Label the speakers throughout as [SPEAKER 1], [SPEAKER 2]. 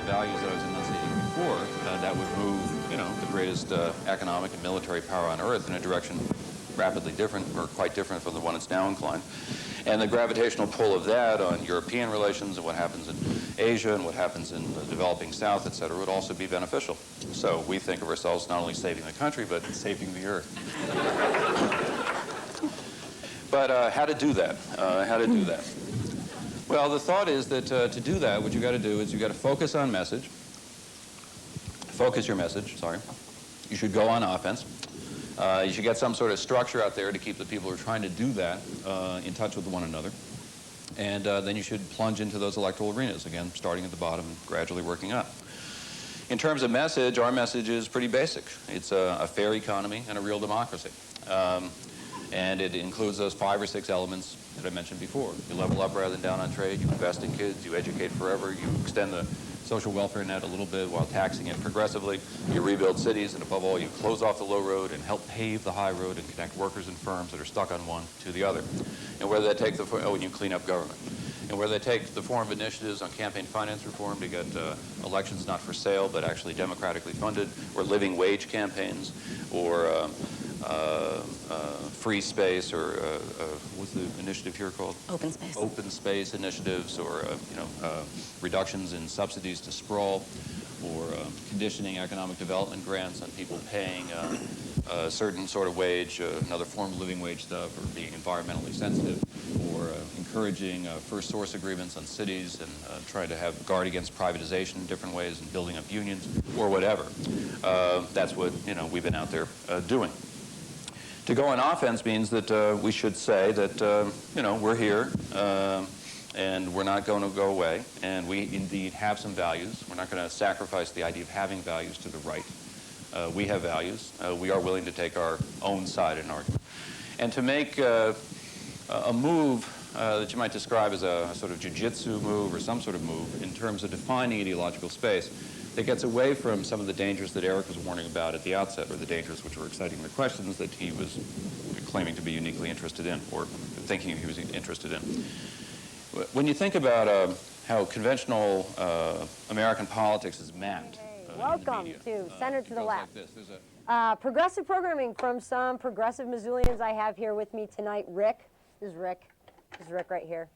[SPEAKER 1] the values that I was enunciating before, that would move, the greatest economic and military power on Earth in a direction rapidly different, or quite different from the one it's now inclined. And the gravitational pull of that on European relations and what happens in Asia and what happens in the developing South, et cetera, would also be beneficial. So we think of ourselves not only saving the country, but saving the Earth. But how to do that? Well, the thought is that to do that, what you've got to do is you've got to focus on message. Focus your message, sorry. You should go on offense. You should get some sort of structure out there to keep the people who are trying to do that in touch with one another. And then you should plunge into those electoral arenas, again, starting at the bottom and gradually working up. In terms of message, our message is pretty basic. It's a fair economy and a real democracy. And it includes those 5 or 6 elements that I mentioned before. You level up rather than down on trade, you invest in kids, you educate forever, you extend the social welfare net a little bit while taxing it progressively, you rebuild cities, and above all, you close off the low road and help pave the high road and connect workers and firms that are stuck on one to the other. And whether they take and you clean up government. And where they take the form of initiatives on campaign finance reform to get elections not for sale but actually democratically funded, or living wage campaigns, or free space, or what's the initiative here called?
[SPEAKER 2] Open space.
[SPEAKER 1] Open space initiatives, or reductions in subsidies to sprawl, or conditioning economic development grants on people paying a certain sort of wage, another form of living wage stuff, or being environmentally sensitive, or encouraging first source agreements on cities, and trying to have guard against privatization in different ways, and building up unions, or whatever. That's what we've been out there doing. To go on offense means that we should say that we're here and we're not going to go away, and we indeed have some values. We're not going to sacrifice the idea of having values to the right. We have values. We are willing to take our own side in an argument. And to make a move that you might describe as a sort of jiu-jitsu move or some sort of move in terms of defining ideological space that gets away from some of the dangers that Eric was warning about at the outset, or the dangers which were exciting the questions that he was claiming to be uniquely interested in, or thinking he was interested in. When you think about how conventional American politics is mapped,
[SPEAKER 3] welcome
[SPEAKER 1] media,
[SPEAKER 3] to Center to the Left.
[SPEAKER 1] Like this.
[SPEAKER 3] Progressive programming from some progressive Missoulians. I have here with me tonight Rick. This is Rick. This is Rick right here.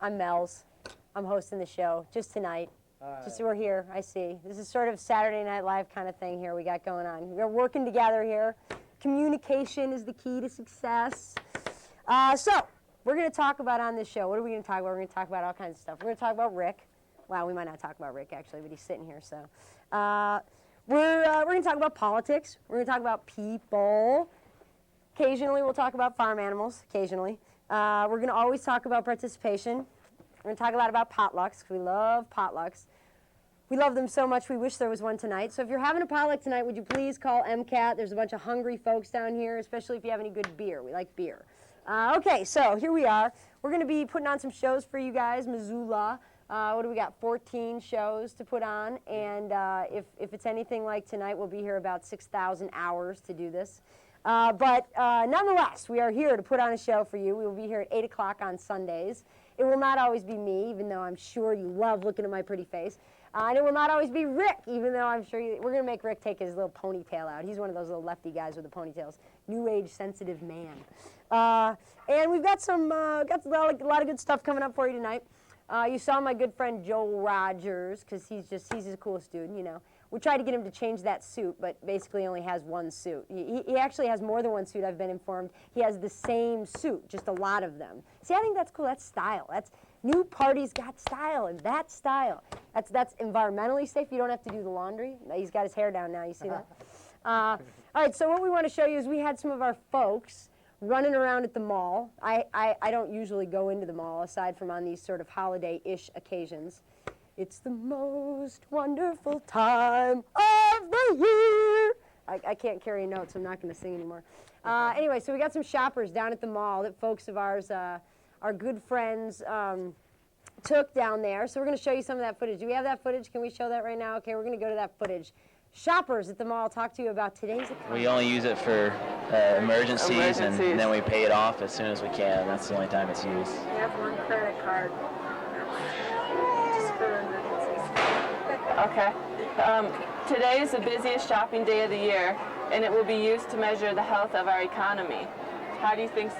[SPEAKER 3] I'm Mel's. I'm hosting the show just tonight. Just so we're here, I see. This is sort of Saturday Night Live kind of thing here we got going on. We're working together here. Communication is the key to success. So, we're going to talk about on this show. What are we going to talk about? We're going to talk about all kinds of stuff. We're going to talk about Rick. Wow, we might not talk about Rick, actually, but he's sitting here, so. We're going to talk about politics. We're going to talk about people. Occasionally, we'll talk about farm animals, occasionally. We're going to always talk about participation. We're going to talk a lot about potlucks, because we love potlucks. We love them so much, we wish there was one tonight. So if you're having a potluck tonight, would you please call MCAT? There's a bunch of hungry folks down here, especially if you have any good beer. We like beer. Okay, so here we are. We're going to be putting on some shows for you guys, Missoula. What do we got? 14 shows to put on. And if it's anything like tonight, we'll be here about 6,000 hours to do this. But nonetheless, we are here to put on a show for you. We will be here at 8 o'clock on Sundays. It will not always be me, even though I'm sure you love looking at my pretty face. And it will not always be Rick, even though I'm sure we're going to make Rick take his little ponytail out. He's one of those little lefty guys with the ponytails. New age sensitive man. And we've got got a lot of good stuff coming up for you tonight. You saw my good friend Joel Rogers, because he's the coolest dude, We tried to get him to change that suit, but basically only has one suit. He actually has more than one suit, I've been informed. He has the same suit, just a lot of them. See, I think that's cool. That's style. New party's got style, and that's style. That's environmentally safe. You don't have to do the laundry. He's got his hair down now. You see that? All right, so what we want to show you is we had some of our folks running around at the mall. I don't usually go into the mall, aside from on these sort of holiday-ish occasions. It's the most wonderful time of the year. I can't carry notes. I'm not going to sing anymore. Anyway, so we got some shoppers down at the mall that folks of ours, our good friends, took down there. So we're going to show you some of that footage. Do we have that footage? Can we show that right now? Okay, we're going to go to that footage. Shoppers at the mall talk to you about today's economy.
[SPEAKER 4] We only use it for emergencies, and then we pay it off as soon as we can. That's the only time it's used.
[SPEAKER 3] We have one credit card. Just for emergencies.
[SPEAKER 2] Okay. Today is the busiest shopping day of the year, and it will be used to measure the health of our economy. How do you think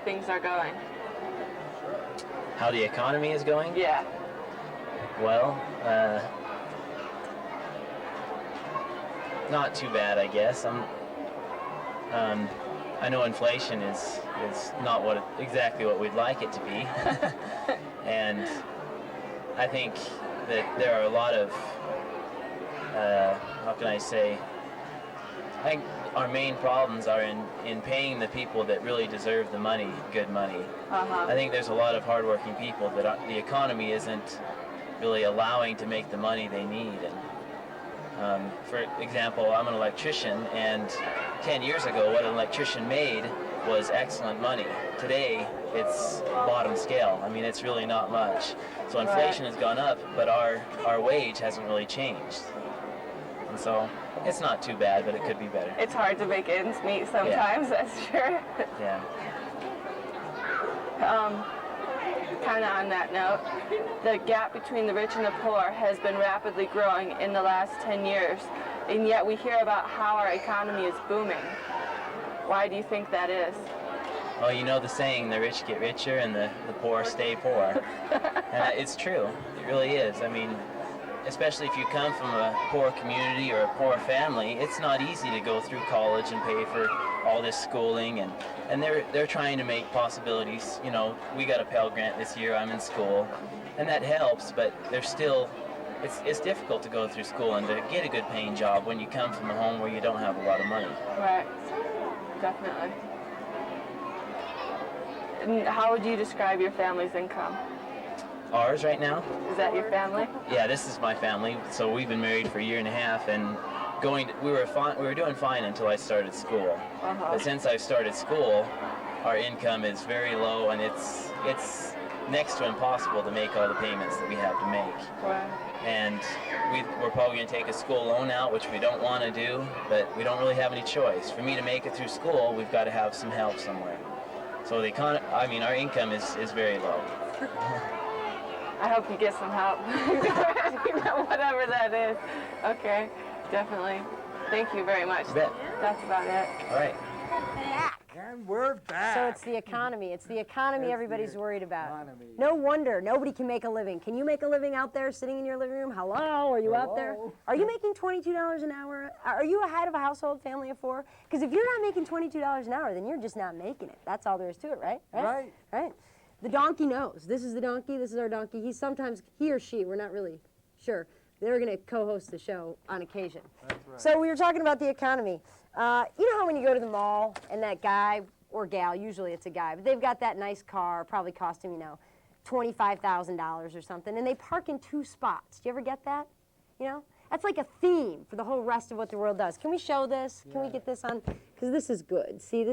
[SPEAKER 2] things are going?
[SPEAKER 4] How the economy is going?
[SPEAKER 2] Yeah.
[SPEAKER 4] Well, not too bad, I guess. I know inflation is not exactly what we'd like it to be, and I think that there are a lot of how can I say? I think our main problems are in paying the people that really deserve the money, good money. I think there's a lot of hardworking people that the economy isn't really allowing to make the money they need. And for example, I'm an electrician, and 10 years ago, what an electrician made was excellent money. Today, it's bottom scale. I mean, it's really not much. So inflation has gone up, but our wage hasn't really changed. And so it's not too bad, but it could be better.
[SPEAKER 2] It's hard to make ends meet sometimes, that's sure.
[SPEAKER 4] Yeah.
[SPEAKER 2] Kind of on that note, the gap between the rich and the poor has been rapidly growing in the last 10 years, and yet we hear about how our economy is booming. Why do you think that is?
[SPEAKER 4] Well, you know the saying, the rich get richer and the poor stay poor. And it's true. It really is. I mean, especially if you come from a poor community or a poor family, it's not easy to go through college and pay for all this schooling, and they're trying to make possibilities. You know, we got a Pell Grant this year, I'm in school, and that helps, but there's still, it's difficult to go through school and to get a good paying job when you come from a home where you don't have a lot of money.
[SPEAKER 2] Right, definitely. And how would you describe your family's income?
[SPEAKER 4] Ours right now?
[SPEAKER 2] Is that your family?
[SPEAKER 4] Yeah, this is my family. So we've been married for a year and a half, and we were doing fine until I started school. But since I started school, our income is very low, and it's next to impossible to make all the payments that we have to make.
[SPEAKER 2] Right.
[SPEAKER 4] And we're probably going to take a school loan out, which we don't want to do, but we don't really have any choice. For me to make it through school, we've got to have some help somewhere. So our income is very low.
[SPEAKER 2] I hope you get some help, whatever that is. Okay, definitely. Thank you very much.
[SPEAKER 4] Bet.
[SPEAKER 2] That's about it.
[SPEAKER 4] All right.
[SPEAKER 5] And we're back.
[SPEAKER 3] So it's the economy. It's the economy everybody's worried about.
[SPEAKER 5] economy.
[SPEAKER 3] No wonder nobody can make a living. Can you make a living out there sitting in your living room? Hello? Are you out there?
[SPEAKER 5] Hello?
[SPEAKER 3] Are you making $22 an hour? Are you a head of a household family of 4? Because if you're not making $22 an hour, then you're just not making it. That's all there is to it, right?
[SPEAKER 5] Right.
[SPEAKER 3] Right. The donkey knows. This is the donkey. This is our donkey. He or she, we're not really sure. They're going to co-host the show on occasion.
[SPEAKER 5] That's right.
[SPEAKER 3] So we were talking about the economy. You know how when you go to the mall and that guy or gal, usually it's a guy, but they've got that nice car, probably cost him, $25,000 or something, and they park in 2 spots. Do you ever get that? You know? That's like a theme for the whole rest of what the world does. Can we show this? Can we get this on? Because this is good. See,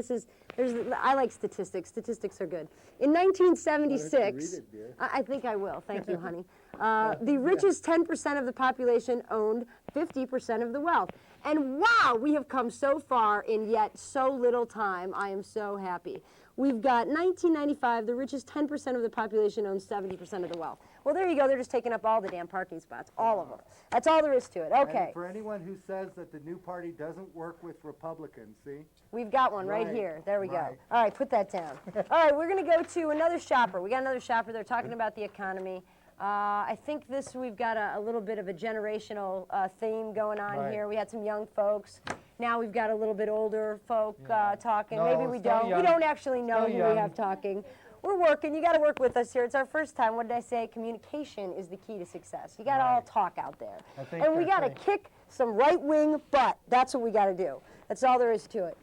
[SPEAKER 3] I like statistics. Statistics are good. In 1976, I think I will. Thank you, honey. The richest 10% of the population owned 50% of the wealth. And wow, we have come so far in yet so little time. I am so happy. We've got 1995, the richest 10% of the population owns 70% of the wealth. Well, there you go. They're just taking up all the damn parking spots, all of them. That's all there is to it. Okay.
[SPEAKER 5] And for anyone who says that the new party doesn't work with Republicans, see?
[SPEAKER 3] We've got one right
[SPEAKER 5] Right,
[SPEAKER 3] here. There we go.
[SPEAKER 5] right.
[SPEAKER 3] All right, put that down. All right, we're going to go to another shopper. We got another shopper. They're talking about the economy. I think we've got a little bit of a generational theme going on
[SPEAKER 5] Right.
[SPEAKER 3] here. We had some young folks. Now we've got a little bit older folk talking.
[SPEAKER 5] No,
[SPEAKER 3] Maybe we
[SPEAKER 5] still
[SPEAKER 3] don't.
[SPEAKER 5] young.
[SPEAKER 3] We don't actually know
[SPEAKER 5] Still
[SPEAKER 3] who we
[SPEAKER 5] young.
[SPEAKER 3] have talking. We're working. You got to work with us here. It's our first time. What did I say? Communication is the key to success. You got to all talk out there.
[SPEAKER 5] I think
[SPEAKER 3] And we
[SPEAKER 5] that's
[SPEAKER 3] got to
[SPEAKER 5] right.
[SPEAKER 3] kick some right-wing butt. That's what we got to do. That's all there is to it.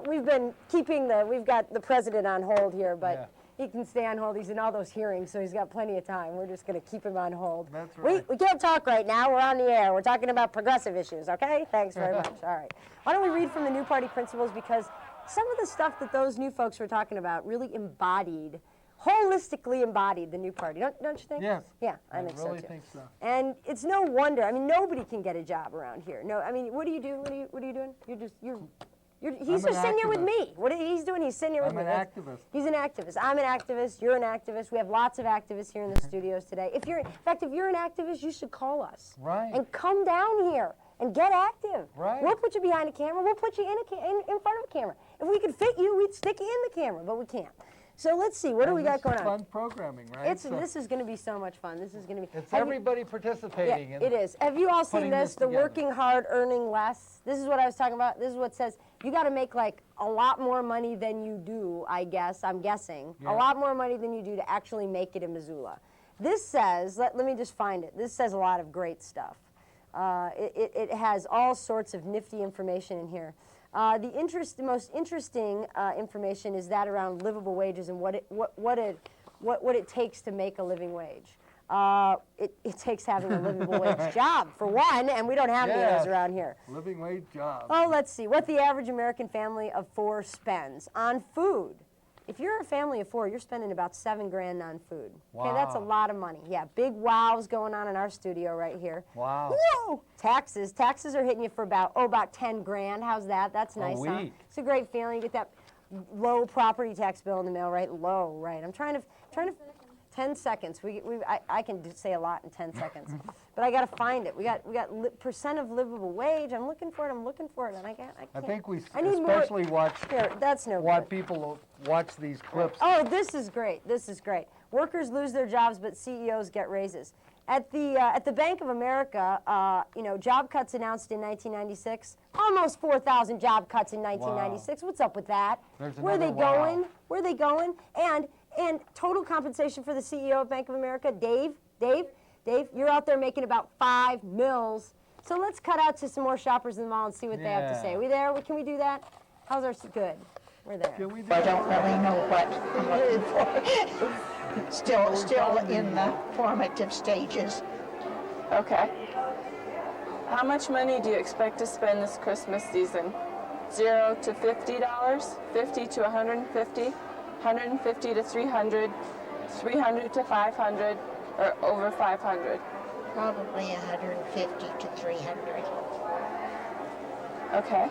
[SPEAKER 3] We've been we've got the president on hold here, but he can stay on hold. He's in all those hearings, so he's got plenty of time. We're just going to keep him on hold.
[SPEAKER 5] That's right.
[SPEAKER 3] We can't talk right now. We're on the air. We're talking about progressive issues, okay? Thanks very much. All right. Why don't we read from the New Party principles, because some of the stuff that those new folks were talking about really holistically embodied the New Party. Don't you think?
[SPEAKER 5] Yes.
[SPEAKER 3] Yeah, I think so,
[SPEAKER 5] really
[SPEAKER 3] too.
[SPEAKER 5] think so.
[SPEAKER 3] And it's no wonder. I mean, nobody can get a job around here. No, I mean, what do you do? What are you doing? He's
[SPEAKER 5] I'm
[SPEAKER 3] just
[SPEAKER 5] an
[SPEAKER 3] sitting here with
[SPEAKER 5] activist.
[SPEAKER 3] me. What he's doing, he's sitting here with
[SPEAKER 5] I'm
[SPEAKER 3] me.
[SPEAKER 5] an
[SPEAKER 3] That's-
[SPEAKER 5] activist.
[SPEAKER 3] He's an activist. I'm an activist. You're an activist. We have lots of activists here in the studios today. In fact, if you're an activist, you should call us.
[SPEAKER 5] Right.
[SPEAKER 3] And come down here and get active.
[SPEAKER 5] Right.
[SPEAKER 3] We'll put you behind a camera. We'll put you in front of a camera. If we could fit you, we'd stick you in the camera, but we can't. So let's see. What do we got going on?
[SPEAKER 5] Fun programming, right?
[SPEAKER 3] This is going to be so much fun. This is going to be.
[SPEAKER 5] It's
[SPEAKER 3] Have you-
[SPEAKER 5] everybody participating.
[SPEAKER 3] Yeah,
[SPEAKER 5] in
[SPEAKER 3] it is. Have you all seen
[SPEAKER 5] putting
[SPEAKER 3] this?
[SPEAKER 5] this
[SPEAKER 3] The
[SPEAKER 5] together.
[SPEAKER 3] working hard, earning less. This is what I was talking about. This is what says you got to make like a lot more money than you do, I guess. I'm guessing.
[SPEAKER 5] Yeah.
[SPEAKER 3] A lot more money than you do to actually make it in Missoula. This says, let me just find it. This says a lot of great stuff. It has all sorts of nifty information in here. The most interesting information is that around livable wages and what it takes to make a living wage. It takes having a livable wage job, for one, and we don't have any of
[SPEAKER 5] Yes.
[SPEAKER 3] those around here.
[SPEAKER 5] Living wage job.
[SPEAKER 3] Oh, let's see. What the average American family of 4 spends on food. If you're a family of 4, you're spending about $7 grand on food. Okay, that's a
[SPEAKER 5] Wow.
[SPEAKER 3] lot of money. Yeah, big wows going on in our studio right here.
[SPEAKER 5] Wow.
[SPEAKER 3] Whoa! Taxes are hitting you for about 10 grand. How's that? That's nice, huh?
[SPEAKER 5] week.
[SPEAKER 3] It's a great feeling. You get that low property tax bill in the mail, right? Low, right? I'm trying to 10 seconds. I can say a lot in 10 seconds, but I got to find it. We got percent of livable wage. I'm looking for it, and I can't.
[SPEAKER 5] I think we
[SPEAKER 3] I need more-
[SPEAKER 5] especially watch
[SPEAKER 3] Here, that's no
[SPEAKER 5] want
[SPEAKER 3] good.
[SPEAKER 5] people to watch these clips.
[SPEAKER 3] Oh, this is great. This is great. Workers lose their jobs, but CEOs get raises. At the Bank of America, job cuts announced in 1996. Almost 4,000 job cuts in 1996. What's up with that?
[SPEAKER 5] There's
[SPEAKER 3] Where are they
[SPEAKER 5] another wow.
[SPEAKER 3] going? Where are they going? And total compensation for the CEO of Bank of America, Dave, you're out there making about $5 million. So let's cut out to some more shoppers in the mall and see what they have to say.
[SPEAKER 5] Yeah.
[SPEAKER 3] Are we there? Can we do that? How's our good? We're there.
[SPEAKER 5] Can we do
[SPEAKER 6] I don't really know what I'm looking for. Still in the formative stages.
[SPEAKER 2] Okay. How much money do you expect to spend this Christmas season? $0 to $50, 50 to 150, 150 to 300, 300 to 500, or over 500?
[SPEAKER 6] Probably 150 to 300.
[SPEAKER 2] Okay.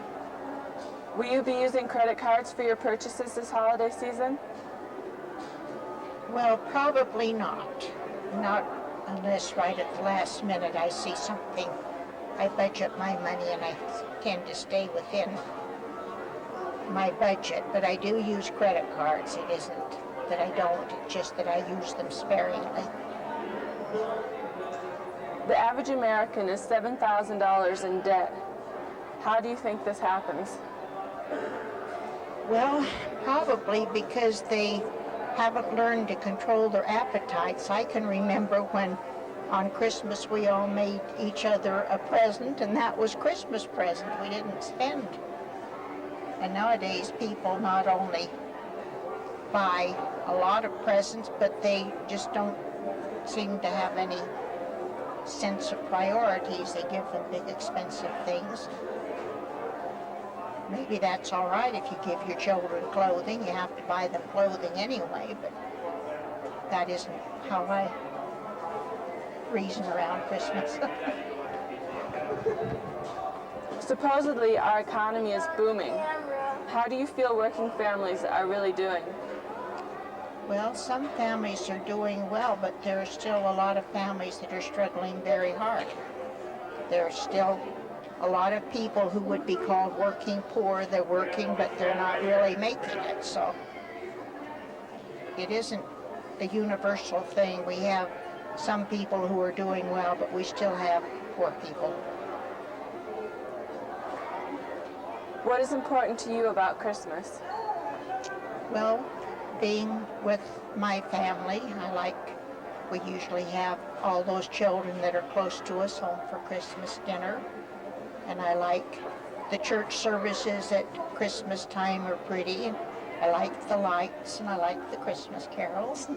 [SPEAKER 2] Will you be using credit cards for your purchases this holiday season?
[SPEAKER 6] Well, probably not. Not unless right at the last minute I see something. I budget my money and I tend to stay within my budget, but I do use credit cards. It isn't that I don't, it's just that I use them sparingly.
[SPEAKER 2] The average American is $7,000 in debt. How do you think this happens?
[SPEAKER 6] Well, probably because they haven't learned to control their appetites. I can remember when on Christmas we all made each other a present, and that was Christmas present. We didn't spend. And nowadays people not only buy a lot of presents, but they just don't seem to have any sense of priorities. They give them big expensive things. Maybe that's all right if you give your children clothing. You have to buy them clothing anyway, but that isn't how I reason around Christmas.
[SPEAKER 2] Supposedly, our economy is booming. How do you feel working families are really doing?
[SPEAKER 6] Well, some families are doing well, but there are still a lot of families that are struggling very hard. There are still a lot of people who would be called working poor. They're working, but they're not really making it. So it isn't a universal thing. We have some people who are doing well, but we still have poor people.
[SPEAKER 2] What is important to you about Christmas?
[SPEAKER 6] Well, being with my family, we usually have all those children that are close to us home for Christmas dinner. And I like the church services at Christmas time are pretty. And I like the lights and I like the Christmas carols.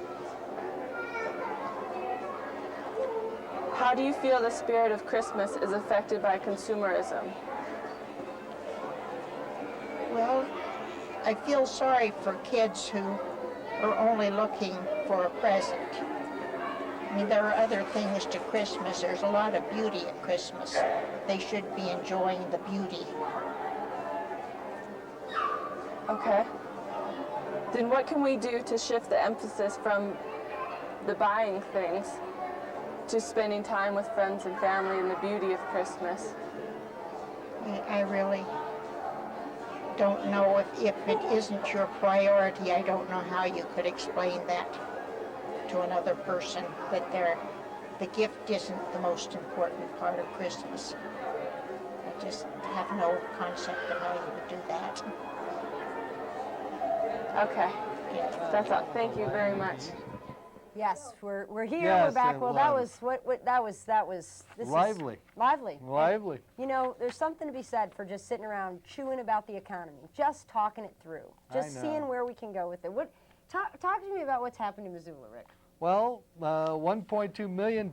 [SPEAKER 2] How do you feel the spirit of Christmas is affected by consumerism?
[SPEAKER 6] Well, I feel sorry for kids who are only looking for a present. I mean, there are other things to Christmas. There's a lot of beauty at Christmas. They should be enjoying the beauty.
[SPEAKER 2] Okay. Then what can we do to shift the emphasis from the buying things to spending time with friends and family and the beauty of Christmas?
[SPEAKER 6] I really don't know if it isn't your priority. I don't know how you could explain that to another person, that the gift isn't the most important part of Christmas. I just have no concept of how you would do that.
[SPEAKER 2] Okay. That's all. Thank you very much.
[SPEAKER 3] Yes, we're here.
[SPEAKER 5] Yes,
[SPEAKER 3] we're back.
[SPEAKER 5] it
[SPEAKER 3] Well, that
[SPEAKER 5] was.
[SPEAKER 3] was this
[SPEAKER 5] Lively.
[SPEAKER 3] Is lively.
[SPEAKER 5] Lively.
[SPEAKER 3] You know, there's something to be said for just sitting around chewing about the economy, just talking it through, just
[SPEAKER 5] know.
[SPEAKER 3] seeing where we can go with it. Talk to me about what's happened in Missoula, Rick.
[SPEAKER 5] Well, $1.2 million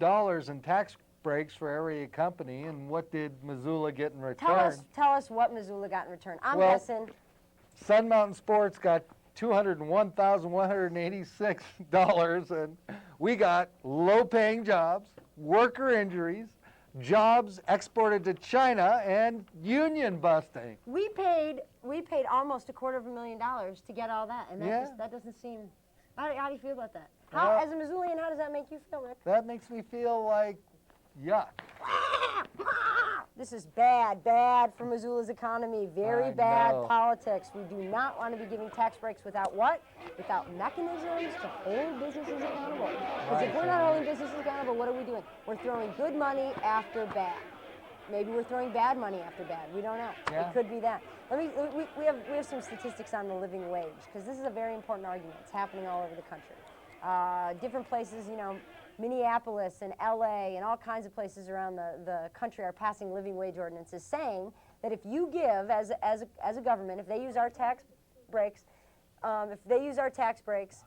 [SPEAKER 5] in tax breaks for every company, and what did Missoula get in return?
[SPEAKER 3] Tell us what Missoula got in return. I'm
[SPEAKER 5] Well,
[SPEAKER 3] guessing.
[SPEAKER 5] Sun Mountain Sports got $201,186, and we got low-paying jobs, worker injuries, jobs exported to China, and union busting.
[SPEAKER 3] We paid almost $250,000 to get all that, and
[SPEAKER 5] Yeah.
[SPEAKER 3] that doesn't seem. How do you feel about that?
[SPEAKER 5] Well-
[SPEAKER 3] As a Missoulian, how does that make you feel, Rick?
[SPEAKER 5] That makes me feel like yuck.
[SPEAKER 3] This is bad for Missoula's economy. Very
[SPEAKER 5] I
[SPEAKER 3] bad
[SPEAKER 5] know.
[SPEAKER 3] politics. We do not want to be giving tax breaks without what? Without mechanisms to hold businesses accountable. Because if we're not holding businesses accountable, what are we doing? We're throwing good money after bad. Maybe we're throwing bad money after bad. We don't know.
[SPEAKER 5] Yeah.
[SPEAKER 3] It could be that. We have some statistics on the living wage, because this is a very important argument. It's happening all over the country. Different places, you know, Minneapolis and LA and all kinds of places around the country are passing living wage ordinances saying that if you give, as a government, if they use our tax breaks, if they use our tax breaks,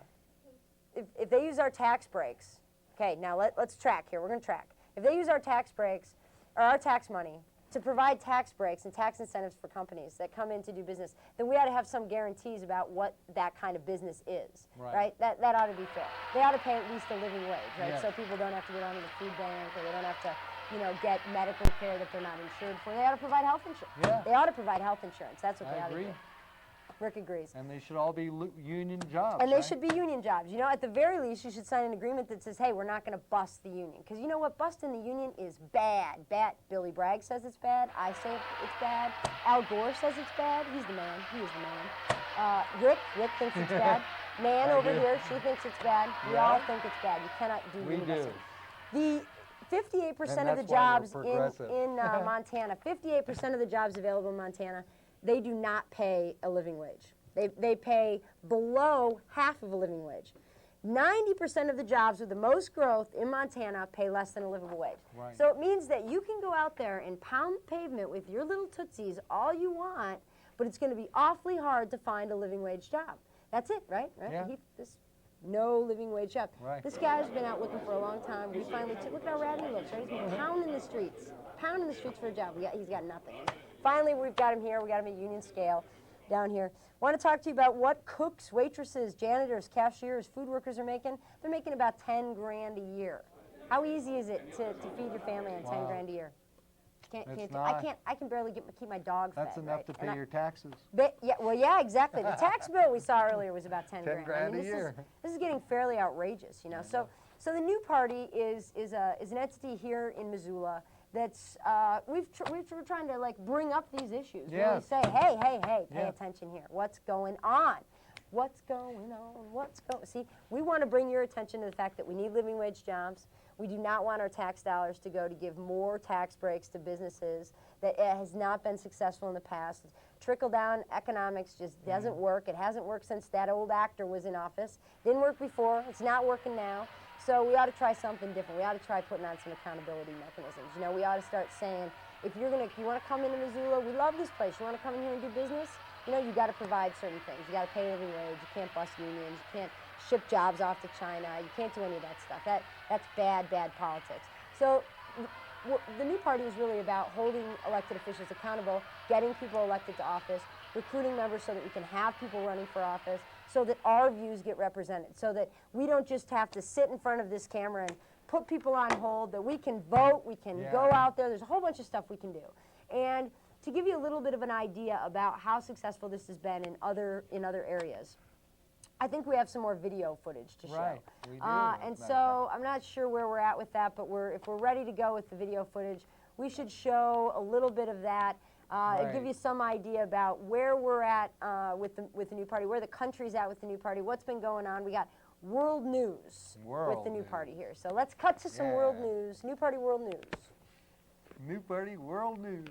[SPEAKER 3] okay, now let's track here. We're going to track. If they use our tax breaks, or our tax money, to provide tax breaks and tax incentives for companies that come in to do business, then we ought to have some guarantees about what that kind of business is, right? That ought to be fair. They ought to pay at least a living wage, right?
[SPEAKER 5] Yeah.
[SPEAKER 3] So people don't have to get onto the food bank, or they don't have to, you know, get medical care that they're not insured for. They ought to provide health insurance.
[SPEAKER 5] Yeah.
[SPEAKER 3] They ought to provide health insurance. That's what
[SPEAKER 5] I
[SPEAKER 3] they ought
[SPEAKER 5] agree.
[SPEAKER 3] to do. Rick agrees.
[SPEAKER 5] And they should all be union jobs.
[SPEAKER 3] And they
[SPEAKER 5] right?
[SPEAKER 3] should be union jobs. You know, at the very least, you should sign an agreement that says, hey, we're not going to bust the union. Because you know what? Busting the union is bad. Bad. Billy Bragg says it's bad. I say it's bad. Al Gore says it's bad. He's the man. He is the man. Rick thinks it's bad. Nan over here, she thinks it's bad. We all think it's bad. You cannot do
[SPEAKER 5] We
[SPEAKER 3] union
[SPEAKER 5] do.
[SPEAKER 3] busting. The 58%
[SPEAKER 5] And
[SPEAKER 3] of the
[SPEAKER 5] that's why we're
[SPEAKER 3] jobs
[SPEAKER 5] progressive.
[SPEAKER 3] in Montana, 58% of the jobs available in Montana, they do not pay a living wage. They pay below half of a living wage. 90% of the jobs with the most growth in Montana pay less than a livable wage.
[SPEAKER 5] Right.
[SPEAKER 3] So it means that you can go out there and pound the pavement with your little tootsies all you want, but it's going to be awfully hard to find a living wage job. That's it, right?
[SPEAKER 5] Yeah.
[SPEAKER 3] No living wage job.
[SPEAKER 5] Right.
[SPEAKER 3] This guy's been out looking for a long time. We finally took, look how ratty he looks, right? He's been pounding the streets for a job. He's got nothing. Finally, we've got him here. We got him at Union Scale down here. I want to talk to you about what cooks, waitresses, janitors, cashiers, food workers are making. They're making about 10 grand a year. How easy is it to feed your family on 10 grand a year? I can barely keep my dog fed.
[SPEAKER 5] That's enough
[SPEAKER 3] right?
[SPEAKER 5] to pay your taxes.
[SPEAKER 3] Yeah, exactly. The tax bill we saw earlier was about 10 grand.
[SPEAKER 5] 10 grand a
[SPEAKER 3] this
[SPEAKER 5] year.
[SPEAKER 3] This is getting fairly outrageous, you know. So the new party is an entity here in Missoula that's we're trying to like bring up these issues. Really
[SPEAKER 5] Yes.
[SPEAKER 3] say, hey, pay
[SPEAKER 5] Yeah.
[SPEAKER 3] attention here. What's going on? What's going on? See, we want to bring your attention to the fact that we need living wage jobs. We do not want our tax dollars to go to give more tax breaks to businesses that has not been successful in the past. Trickle-down economics just doesn't work. It hasn't worked since that old actor was in office. Didn't work before. It's not working now. So we ought to try something different. We ought to try putting on some accountability mechanisms. You know, we ought to start saying, if you want to come into Missoula, we love this place. You want to come in here and do business? You know, you got to provide certain things. You got to pay a living wage. You can't bust unions. You can't ship jobs off to China. You can't do any of that stuff. That's bad politics. So the new party is really about holding elected officials accountable, getting people elected to office, recruiting members so that we can have people running for office, so that our views get represented, so that we don't just have to sit in front of this camera and put people on hold, that we can vote, we can go out there. There's a whole bunch of stuff we can do. And to give you a little bit of an idea about how successful this has been in other areas. I think we have some more video footage to show.
[SPEAKER 5] Right, we do,
[SPEAKER 3] And so I'm not sure where we're at with that, but if we're ready to go with the video footage, we should show a little bit of that. And give
[SPEAKER 5] Right.
[SPEAKER 3] you some idea about where we're at with the new party, where the country's at with the new party, what's been going on. We got world news with
[SPEAKER 5] World
[SPEAKER 3] the new
[SPEAKER 5] news.
[SPEAKER 3] party here. So let's cut to some world
[SPEAKER 5] Yeah.
[SPEAKER 3] news, new party world news.
[SPEAKER 5] New Party World News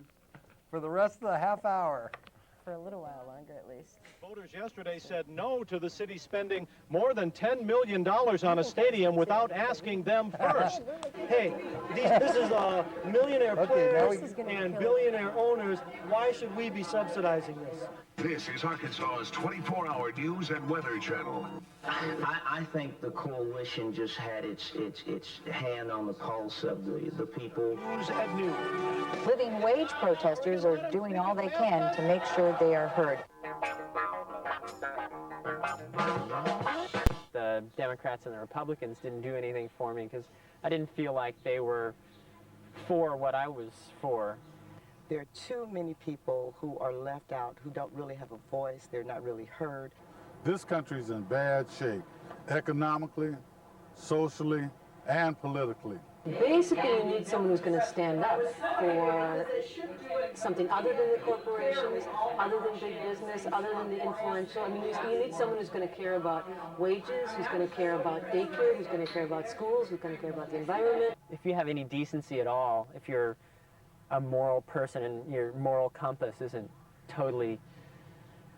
[SPEAKER 5] for the rest of the half hour.
[SPEAKER 3] For a little while longer, at least.
[SPEAKER 7] Voters yesterday said no to the city spending more than $10 million on a stadium without asking them first. Hey, this is millionaire
[SPEAKER 5] Okay, now
[SPEAKER 7] players
[SPEAKER 3] This is gonna
[SPEAKER 7] and
[SPEAKER 3] kill
[SPEAKER 7] billionaire owners. Why should we be subsidizing this?
[SPEAKER 8] This is Arkansas's 24-hour news and weather channel.
[SPEAKER 9] I think the coalition just had its hand on the pulse of the people.
[SPEAKER 7] News at noon.
[SPEAKER 10] Living wage protesters are doing all they can to make sure they are heard.
[SPEAKER 11] The Democrats and the Republicans didn't do anything for me because I didn't feel like they were for what I was for.
[SPEAKER 12] There are too many people who are left out, who don't really have a voice, they're not really heard.
[SPEAKER 13] This country's in bad shape, economically, socially, and politically.
[SPEAKER 10] Basically, you need someone who's going to stand up for something other than the corporations, other than big business, other than the influential. I mean, you need someone who's going to care about wages, who's going to care about daycare, who's going to care about schools, who's going to care about the environment.
[SPEAKER 11] If you have any decency at all, if you're a moral person and your moral compass isn't totally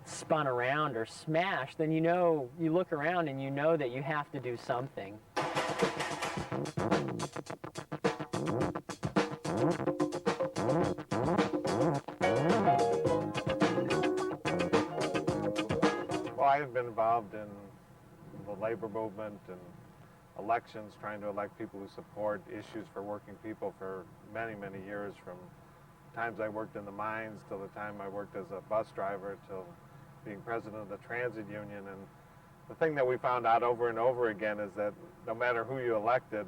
[SPEAKER 11] spun around or smashed, then you look around and you know that you have to do something.
[SPEAKER 14] Well, I've been involved in the labor movement and elections, trying to elect people who support issues for working people for many, many years, from times I worked in the mines till the time I worked as a bus driver till being president of the transit union. And the thing that we found out over and over again is that no matter who you elected,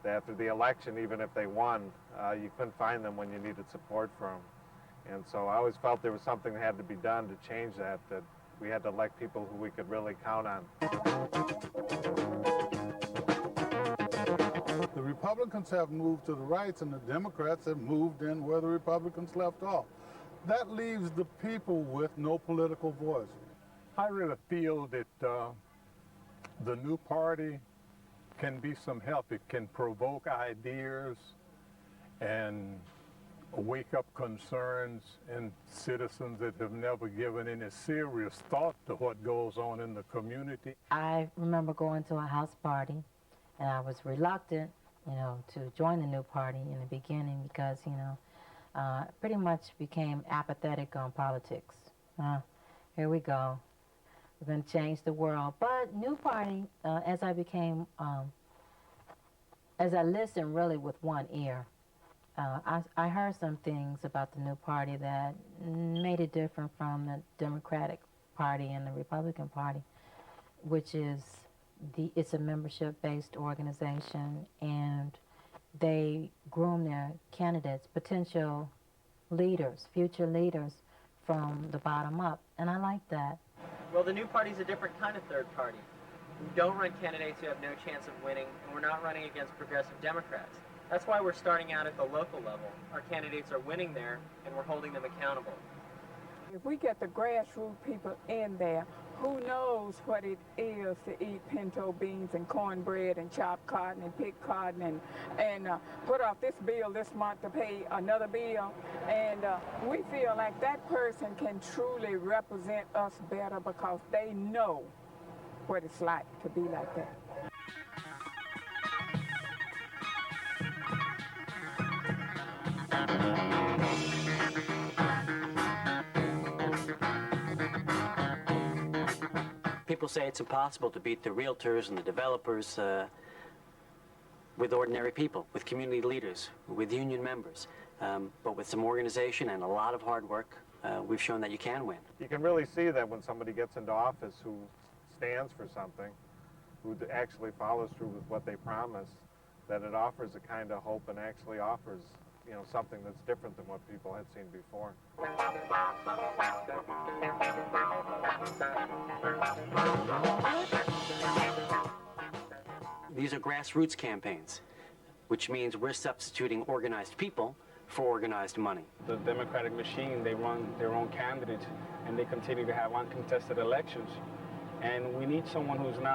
[SPEAKER 14] that after the election, even if they won, you couldn't find them when you needed support from. And so I always felt there was something that had to be done to change that we had to elect people who we could really count on.
[SPEAKER 13] The Republicans have moved to the right, and the Democrats have moved in where the Republicans left off. That leaves the people with no political voice.
[SPEAKER 15] I really feel that the new party can be some help. It can provoke ideas and wake up concerns in citizens that have never given any serious thought to what goes on in the community.
[SPEAKER 10] I remember going to a house party, and I was reluctant, to join the new party in the beginning because, pretty much became apathetic on politics. Here we go. We're going to change the world. But new party, as I listened really with one ear, I heard some things about the new party that made it different from the Democratic Party and the Republican Party, which is it's a membership-based organization, and they groom their candidates, potential leaders, future leaders, from the bottom up, and I like that.
[SPEAKER 11] Well, the new party's a different kind of third party. We don't run candidates who have no chance of winning, and we're not running against progressive Democrats. That's why we're starting out at the local level. Our candidates are winning there, and we're holding them accountable.
[SPEAKER 16] If we get the grassroots people in there, who knows what it is to eat pinto beans and cornbread and chopped cotton and picked cotton and put off this bill this month to pay another bill. And we feel like that person can truly represent us better because they know what it's like to be like that.
[SPEAKER 9] People say it's impossible to beat the realtors and the developers with ordinary people, with community leaders, with union members. But with some organization and a lot of hard work, we've shown that you can win.
[SPEAKER 14] You can really see that when somebody gets into office who stands for something, who actually follows through with what they promise, that it offers a kind of hope and actually offers you know, something that's different than what people had seen before.
[SPEAKER 9] These are grassroots campaigns, which means we're substituting organized people for organized money.
[SPEAKER 17] The Democratic machine, they run their own candidates, and they continue to have uncontested elections. And we need someone who's going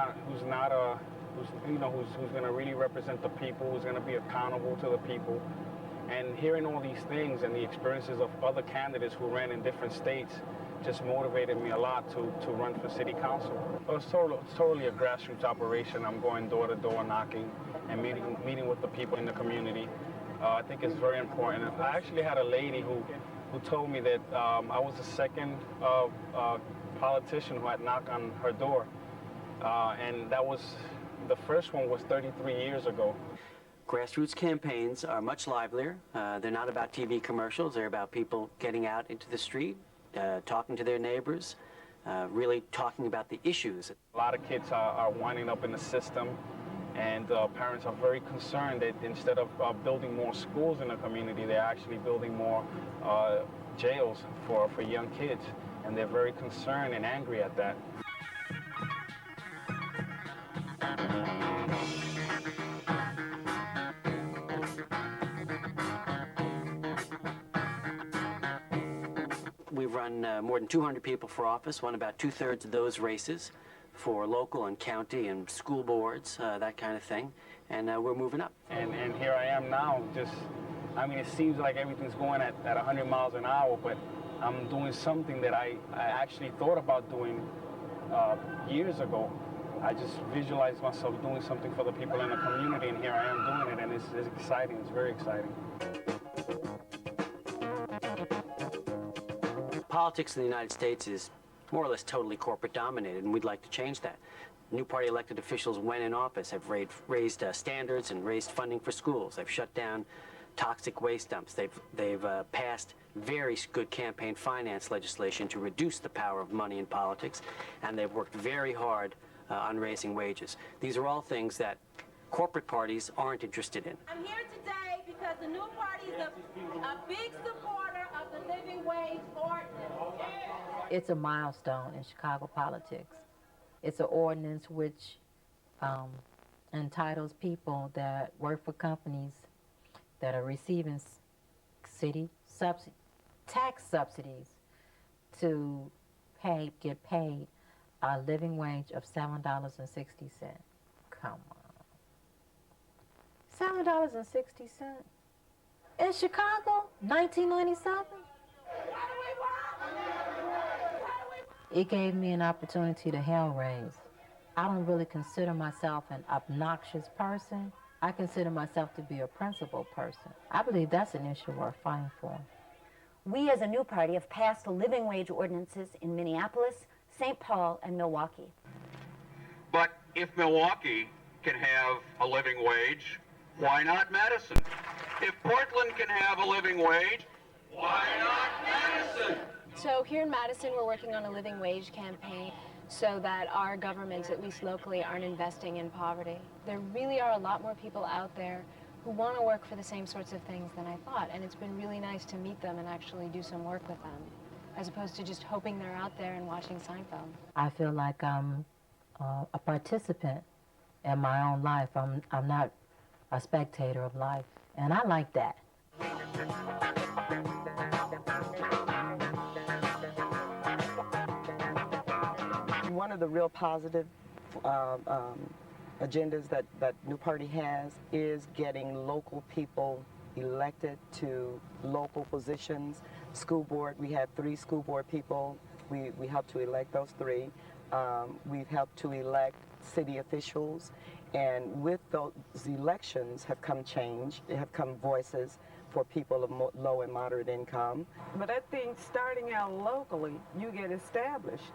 [SPEAKER 17] to really represent the people, who's going to be accountable to the people. And hearing all these things and the experiences of other candidates who ran in different states just motivated me a lot to run for city council. It's totally a grassroots operation. I'm going door to door knocking and meeting with the people in the community. I think it's very important. I actually had a lady who told me that I was the second politician who had knocked on her door. And the first one was 33 years ago.
[SPEAKER 9] Grassroots campaigns are much livelier. They're not about TV commercials. They're about people getting out into the street, talking to their neighbors, really talking about the issues.
[SPEAKER 17] A lot of kids are winding up in the system, and parents are very concerned that instead of building more schools in the community, they're actually building more jails for young kids, and they're very concerned and angry at that.
[SPEAKER 9] We've run more than 200 people for office, won about 2/3 of those races for local and county and school boards, that kind of thing, and we're moving up.
[SPEAKER 17] And here I am now, it seems like everything's going at 100 miles an hour, but I'm doing something that I actually thought about doing years ago. I just visualized myself doing something for the people in the community, and here I am doing it, and it's exciting. It's very exciting.
[SPEAKER 9] Politics in the United States is more or less totally corporate dominated, and we'd like to change that. New party elected officials, when in office, have raised standards and raised funding for schools. They've shut down toxic waste dumps. They've passed very good campaign finance legislation to reduce the power of money in politics, and they've worked very hard on raising wages. These are all things that corporate parties aren't interested in.
[SPEAKER 18] I'm here today because the new party is a big supporter of the living wage ordinance.
[SPEAKER 10] It's a milestone in Chicago politics. It's an ordinance which entitles people that work for companies that are receiving city tax subsidies to get paid a living wage of $7.60. Come on. $7.60? In Chicago, 1997? It gave me an opportunity to hell raise. I don't really consider myself an obnoxious person. I consider myself to be a principled person. I believe that's an issue worth fighting for.
[SPEAKER 19] We as a new party have passed living wage ordinances in Minneapolis, St. Paul, and Milwaukee.
[SPEAKER 20] But if Milwaukee can have a living wage, why not Madison? If Portland can have a living wage, why not Madison?
[SPEAKER 21] So here in Madison, we're working on a living wage campaign so that our governments, at least locally, aren't investing in poverty. There really are a lot more people out there who want to work for the same sorts of things than I thought, and it's been really nice to meet them and actually do some work with them, as opposed to just hoping they're out there and watching Seinfeld.
[SPEAKER 10] I feel like I'm a participant in my own life. I'm not a spectator of life, and I like that.
[SPEAKER 12] One of the real positive agendas that New Party has is getting local people elected to local positions. School board, we have 3 school board people. We helped to elect those 3. We've helped to elect city officials, and with those elections have come change, have come voices for people of low and moderate income.
[SPEAKER 16] But I think starting out locally, you get established.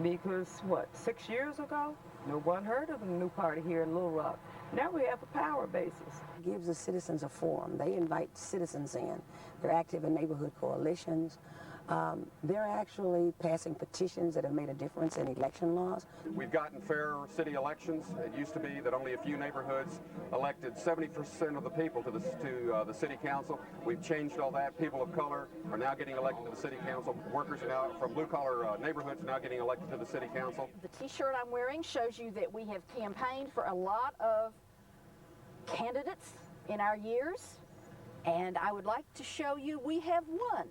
[SPEAKER 16] Because, 6 years ago, no one heard of the new party here in Little Rock. Now we have a power basis.
[SPEAKER 22] It gives the citizens a forum. They invite citizens in. They're active in neighborhood coalitions.
[SPEAKER 1] They're actually passing petitions that have made a difference in election laws.
[SPEAKER 22] We've gotten fair city elections. It used to be that only a few neighborhoods elected 70% of the people to the city council. We've changed all that. People of color are now getting elected to the city council. Workers are now from blue-collar neighborhoods are now getting elected to the city council.
[SPEAKER 23] The T-shirt I'm wearing shows you that we have campaigned for a lot of candidates in our years, and I would like to show you we have won.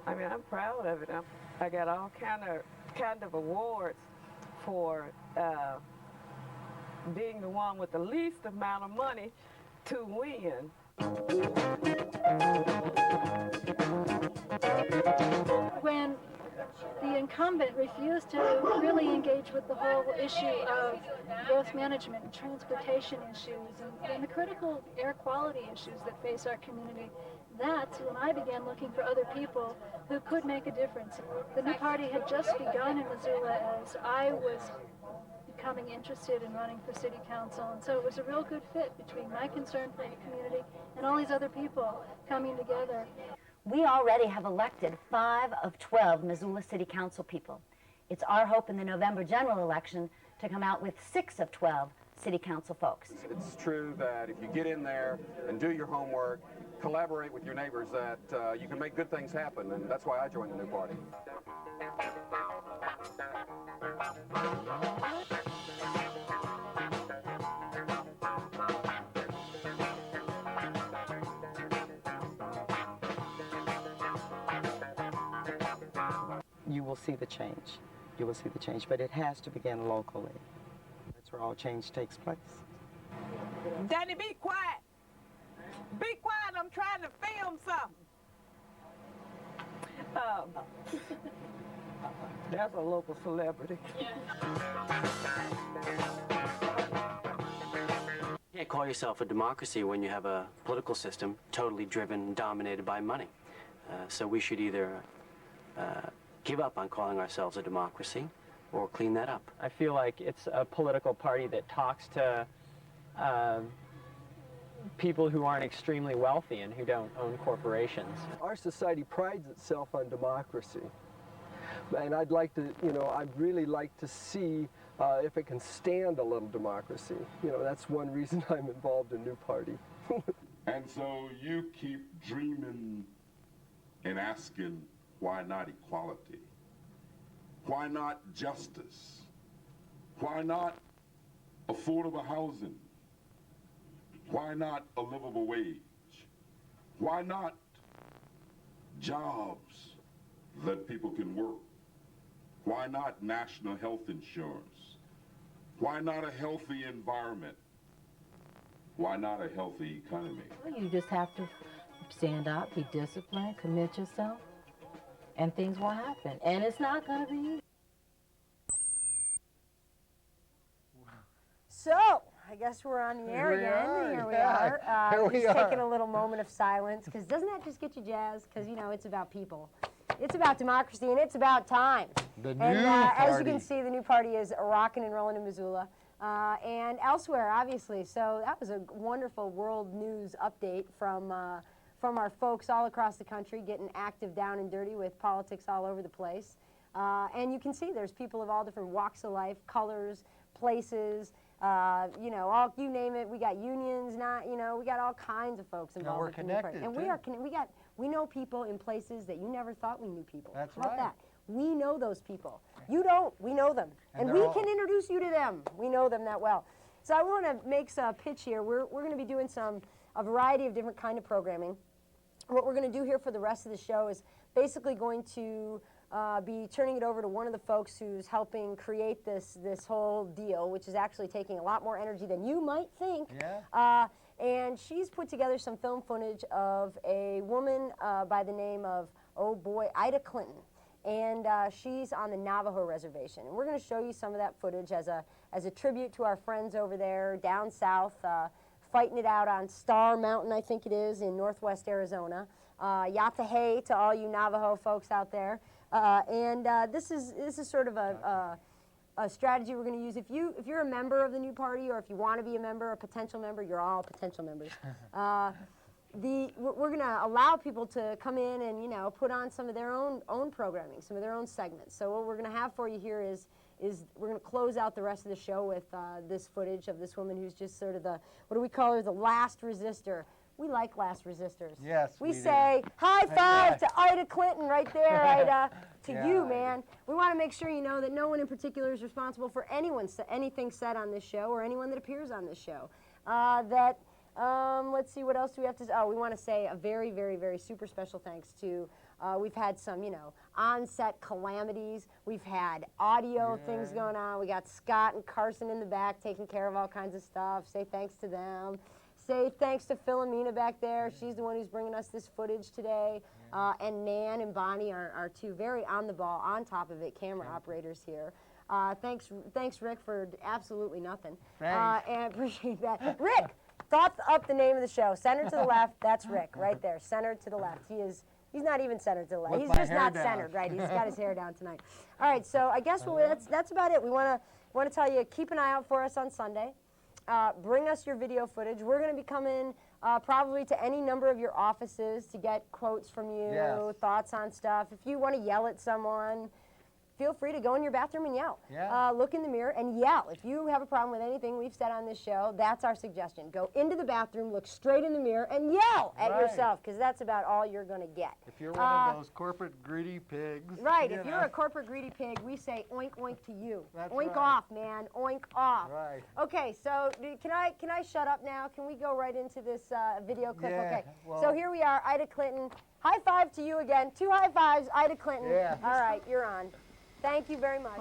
[SPEAKER 16] I mean, I'm proud of it. I got all kind of awards for being the one with the least amount of money to win.
[SPEAKER 24] When the incumbent refused to really engage with the whole issue of growth management and transportation issues and the critical air quality issues that face our community, that's when I began looking for other people who could make a difference. The new party had just begun in Missoula as I was becoming interested in running for city council, and so it was a real good fit between my concern for the community and all these other people coming together.
[SPEAKER 19] We already have elected 5 of 12 Missoula City Council people. It's our hope in the November general election to come out with 6 of 12 City Council folks.
[SPEAKER 22] It's true that if you get in there and do your homework, collaborate with your neighbors, that you can make good things happen, and that's why I joined the new party.
[SPEAKER 12] You will see the change. You will see the change, but it has to begin locally. That's where all change takes place.
[SPEAKER 16] Danny, be quiet. Be quiet, I'm trying to film something. That's a local celebrity.
[SPEAKER 9] You can't call yourself a democracy when you have a political system totally driven and dominated by money. So we should either give up on calling ourselves a democracy or clean that up.
[SPEAKER 11] I feel like it's a political party that talks to people who aren't extremely wealthy and who don't own corporations.
[SPEAKER 25] Our society prides itself on democracy. And I'd like to, I'd really like to see if it can stand a little democracy. That's one reason I'm involved in New Party.
[SPEAKER 26] And so you keep dreaming and asking, why not equality? Why not justice? Why not affordable housing? Why not a livable wage? Why not jobs that people can work? Why not national health insurance? Why not a healthy environment? Why not a healthy economy?
[SPEAKER 10] Well, you just have to stand up, be disciplined, commit yourself, and things will happen. And it's not going to be easy.
[SPEAKER 3] So, I guess we're on the air again. Here we are.
[SPEAKER 5] Here we
[SPEAKER 3] just
[SPEAKER 5] are.
[SPEAKER 3] taking a little moment of silence, because doesn't that just get you jazzed? Because, it's about people. It's about democracy, and it's about time.
[SPEAKER 5] The new
[SPEAKER 3] as you
[SPEAKER 5] party.
[SPEAKER 3] can see, the new party is rocking and rolling in Missoula and elsewhere, obviously. So that was a wonderful world news update from our folks all across the country, getting active down and dirty with politics all over the place. And you can see there's people of all different walks of life, colors, places, all, you name it. We got unions, we got all kinds of folks involved.
[SPEAKER 5] we're
[SPEAKER 3] with the new party.
[SPEAKER 5] connected,
[SPEAKER 3] And we know people in places that you never thought we knew people.
[SPEAKER 5] That's
[SPEAKER 3] How about
[SPEAKER 5] right.
[SPEAKER 3] that? We know those people. You don't. We know them.
[SPEAKER 5] And
[SPEAKER 3] And
[SPEAKER 5] they're
[SPEAKER 3] we
[SPEAKER 5] all-
[SPEAKER 3] can introduce you to them. We know them that well. So I want to make a pitch here. We're going to be doing a variety of different kind of programming. What we're going to do here for the rest of the show is basically going to be turning it over to one of the folks who's helping create this whole deal, which is actually taking a lot more energy than you might think.
[SPEAKER 5] Yeah.
[SPEAKER 3] And she's put together some film footage of a woman by the name of, Ida Clinton. And she's on the Navajo reservation. And we're going to show you some of that footage as a tribute to our friends over there down south, fighting it out on Star Mountain, I think it is, in northwest Arizona. Yatahe to all you Navajo folks out there. This is sort of a strategy we're going to use. If you're a member of the new party, or if you want to be a member, a potential member, you're all potential members. we're going to allow people to come in and, you know, put on some of their own programming, some of their own segments. So what we're going to have for you here is we're going to close out the rest of the show with this footage of this woman who's just sort of the, what do we call her, the last resistor. We like last resistors.
[SPEAKER 5] Yes,
[SPEAKER 3] we say high five to Ida Clinton right there, Ida, to
[SPEAKER 5] Yeah,
[SPEAKER 3] you, man. We want to make sure you know that no one in particular is responsible for anything said on this show or anyone that appears on this show. Let's see, what else do we have to say? Oh, we want to say a very, very, very super special thanks to, we've had some, you know, on-set calamities. We've had audio things going on. We got Scott and Carson in the back taking care of all kinds of stuff. Say thanks to them. Say thanks to Philomena back there. She's the one who's bringing us this footage today. And Nan and Bonnie are two very on the ball, on top of it, camera operators here. Thanks, Rick, for absolutely nothing.
[SPEAKER 5] Thanks.
[SPEAKER 3] And I appreciate that. Rick, thought up the name of the show. Center to the left, that's Rick, right there. Center to the left. He's not even centered to the left.
[SPEAKER 5] With
[SPEAKER 3] He's
[SPEAKER 5] my
[SPEAKER 3] just
[SPEAKER 5] hair
[SPEAKER 3] not
[SPEAKER 5] down.
[SPEAKER 3] centered, right? He's got his hair down tonight. All right, so I guess that's about it. We want to tell you, keep an eye out for us on Sunday. Bring us your video footage. We're going to be coming probably to any number of your offices to get quotes from you,
[SPEAKER 5] Yes.
[SPEAKER 3] thoughts on stuff. If you want to yell at someone, feel free to go in your bathroom and yell.
[SPEAKER 5] Yeah.
[SPEAKER 3] Look in the mirror and yell. If you have a problem with anything we've said on this show, that's our suggestion. Go into the bathroom, look straight in the mirror, and yell at
[SPEAKER 5] Right.
[SPEAKER 3] yourself, because that's about all you're going to get.
[SPEAKER 5] If you're one of those corporate greedy pigs.
[SPEAKER 3] Right,
[SPEAKER 5] you
[SPEAKER 3] if
[SPEAKER 5] know.
[SPEAKER 3] you're a corporate greedy pig, we say oink oink to you.
[SPEAKER 5] That's
[SPEAKER 3] Oink
[SPEAKER 5] right.
[SPEAKER 3] off, man, oink off.
[SPEAKER 5] Right.
[SPEAKER 3] Okay, so can I shut up now? Can we go right into this video clip?
[SPEAKER 5] Yeah,
[SPEAKER 3] Okay,
[SPEAKER 5] well-
[SPEAKER 3] so here we are, Ida Clinton. High five to you again. 2 high fives, Ida Clinton.
[SPEAKER 5] Yeah.
[SPEAKER 3] All right, you're on. Thank you very much.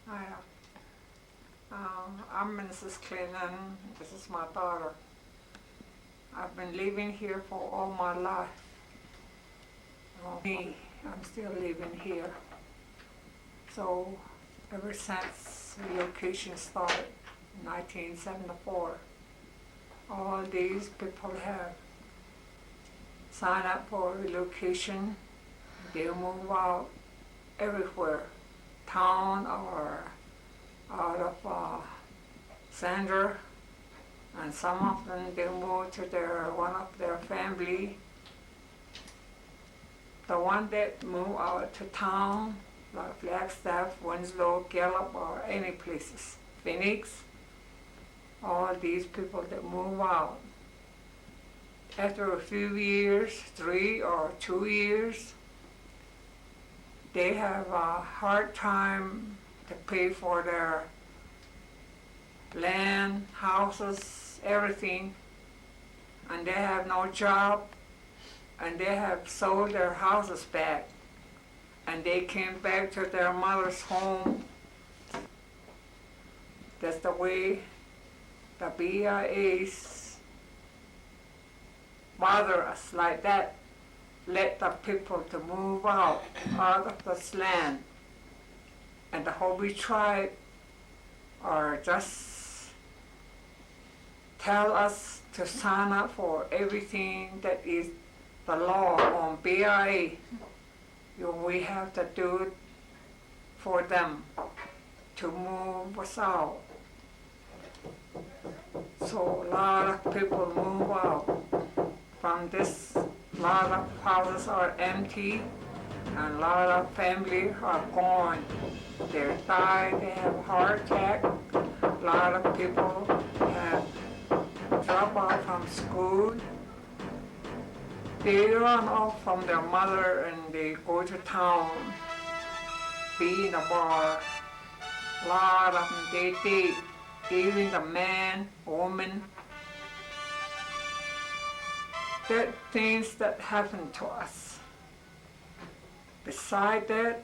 [SPEAKER 2] Hi, I'm Mrs. Clinton. This is my daughter. I've been living here for all my life. I'm still living here. So ever since relocation started in 1974, all these people have signed up for relocation. They move out everywhere, town or out of Sandra, and some of them they move to one of their family. The one that move out to town, like Flagstaff, Winslow, Gallup, or any places, Phoenix, all these people that move out. After a few years, 3 or 2 years, they have a hard time to pay for their land, houses, everything, and they have no job, and they have sold their houses back, and they came back to their mother's home. That's the way the BIAs bother us like that. Let the people to move out of this land. And the Hopi tribe are just tell us to sign up for everything that is the law on BIA. We have to do it for them to move us out. So a lot of people move out from this. A lot of houses are empty, and a lot of families are gone. They died, they have heart attack. A lot of people have dropped out from school. They run off from their mother and they go to town, be in a bar. A lot of them, they date, even the man, woman. That things that happen to us. Beside that,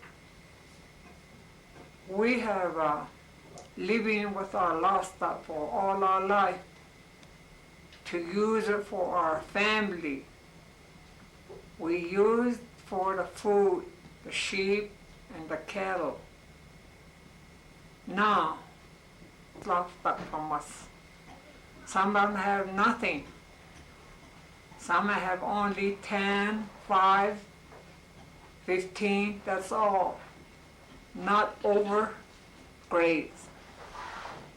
[SPEAKER 2] we have living with our livestock for all our life, to use it for our family. We use for the food, the sheep and the cattle. Now, livestock from us. Some of them have nothing. Some have only 10, 5, 15, that's all. Not over grades.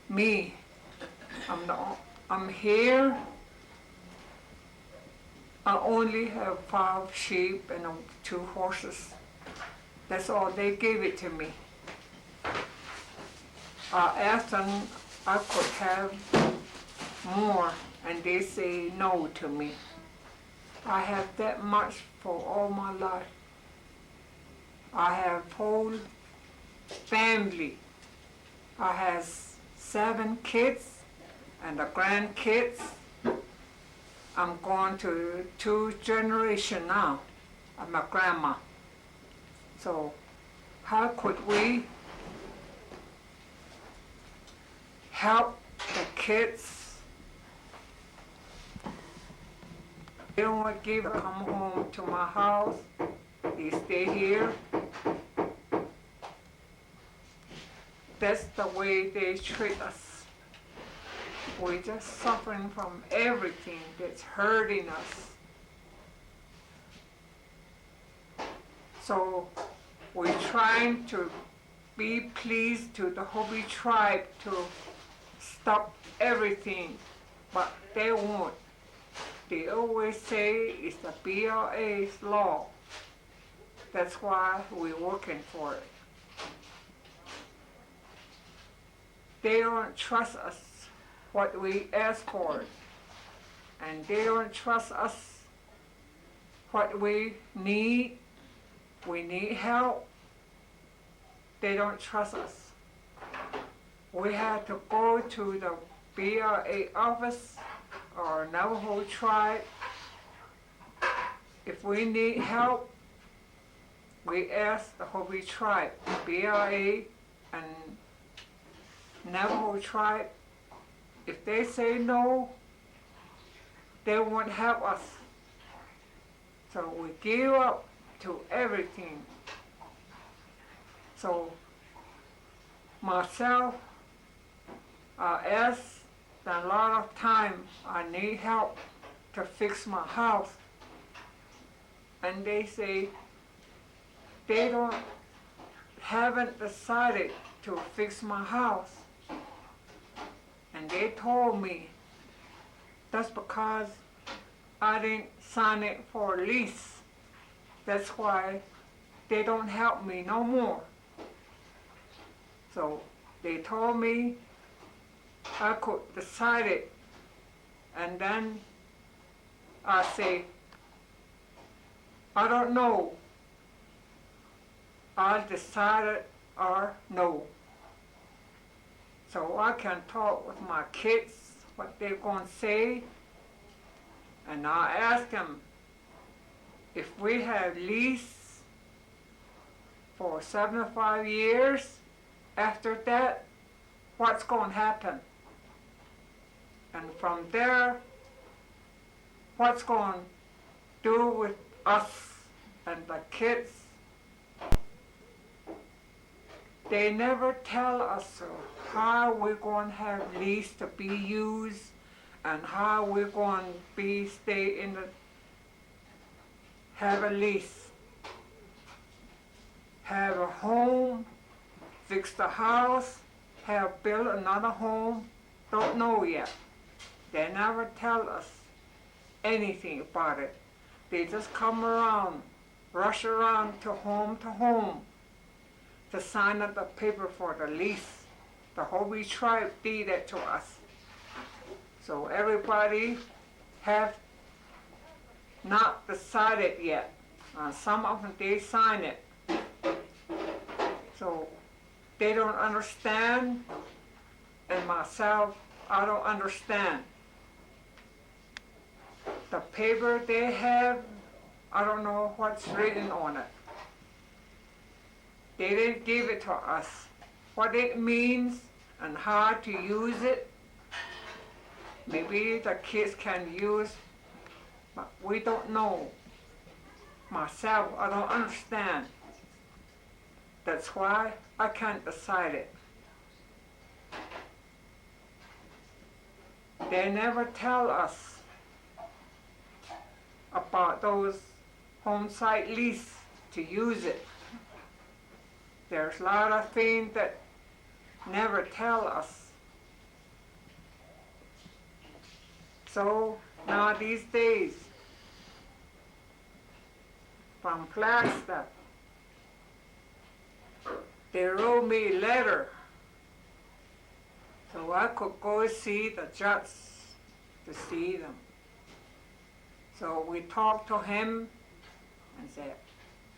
[SPEAKER 2] Me, I'm here I only have 5 sheep and 2 horses. That's all they gave it to me. I asked them I could have more, and they say no to me. I have that much for all my life. I have whole family. I have 7 kids and the grandkids. I'm going to 2 generations now. I'm a grandma. So how could we help the kids? They don't want to give come home to my house. They stay here. That's the way they treat us. We're just suffering from everything that's hurting us. So we're trying to be pleased to the Hopi tribe to stop everything, but they won't. They always say it's the BLA's law. That's why we're working for it. They don't trust us what we ask for, and they don't trust us what we need. We need help. They don't trust us. We had to go to the BLA office or Navajo tribe. If we need help, we ask the Hopi tribe, BLA and Navajo tribe. If they say no, they won't help us. So we give up to everything. So myself, I ask a lot of time I need help to fix my house. And they say they haven't decided to fix my house. And they told me that's because I didn't sign it for a lease. That's why they don't help me no more. So they told me I could decide it. And then I say, I don't know. I decided or no. So I can talk with my kids, what they're going to say, and I ask them, if we have lease for 75 years, after that, what's going to happen? And from there, what's going to do with us and the kids? They never tell us how we're going to have lease to be used and how we're going to stay in the, have a lease, have a home, fix the house, have built another home. Don't know yet. They never tell us anything about it. They just come around, rush around to home to sign up the paper for the lease. The Hopi tribe did that to us. So everybody have not decided yet. Some of them, they sign it. So they don't understand, and myself, I don't understand. The paper they have, I don't know what's written on it. They didn't give it to us. What it means and how to use it, maybe the kids can use, but we don't know. Myself, I don't understand. That's why I can't decide it. They never tell us about those home site lease to use it. There's a lot of things that never tell us. So now these days, from Flagstaff. They wrote me a letter so I could go see the judge to see them. So we talked to him and said,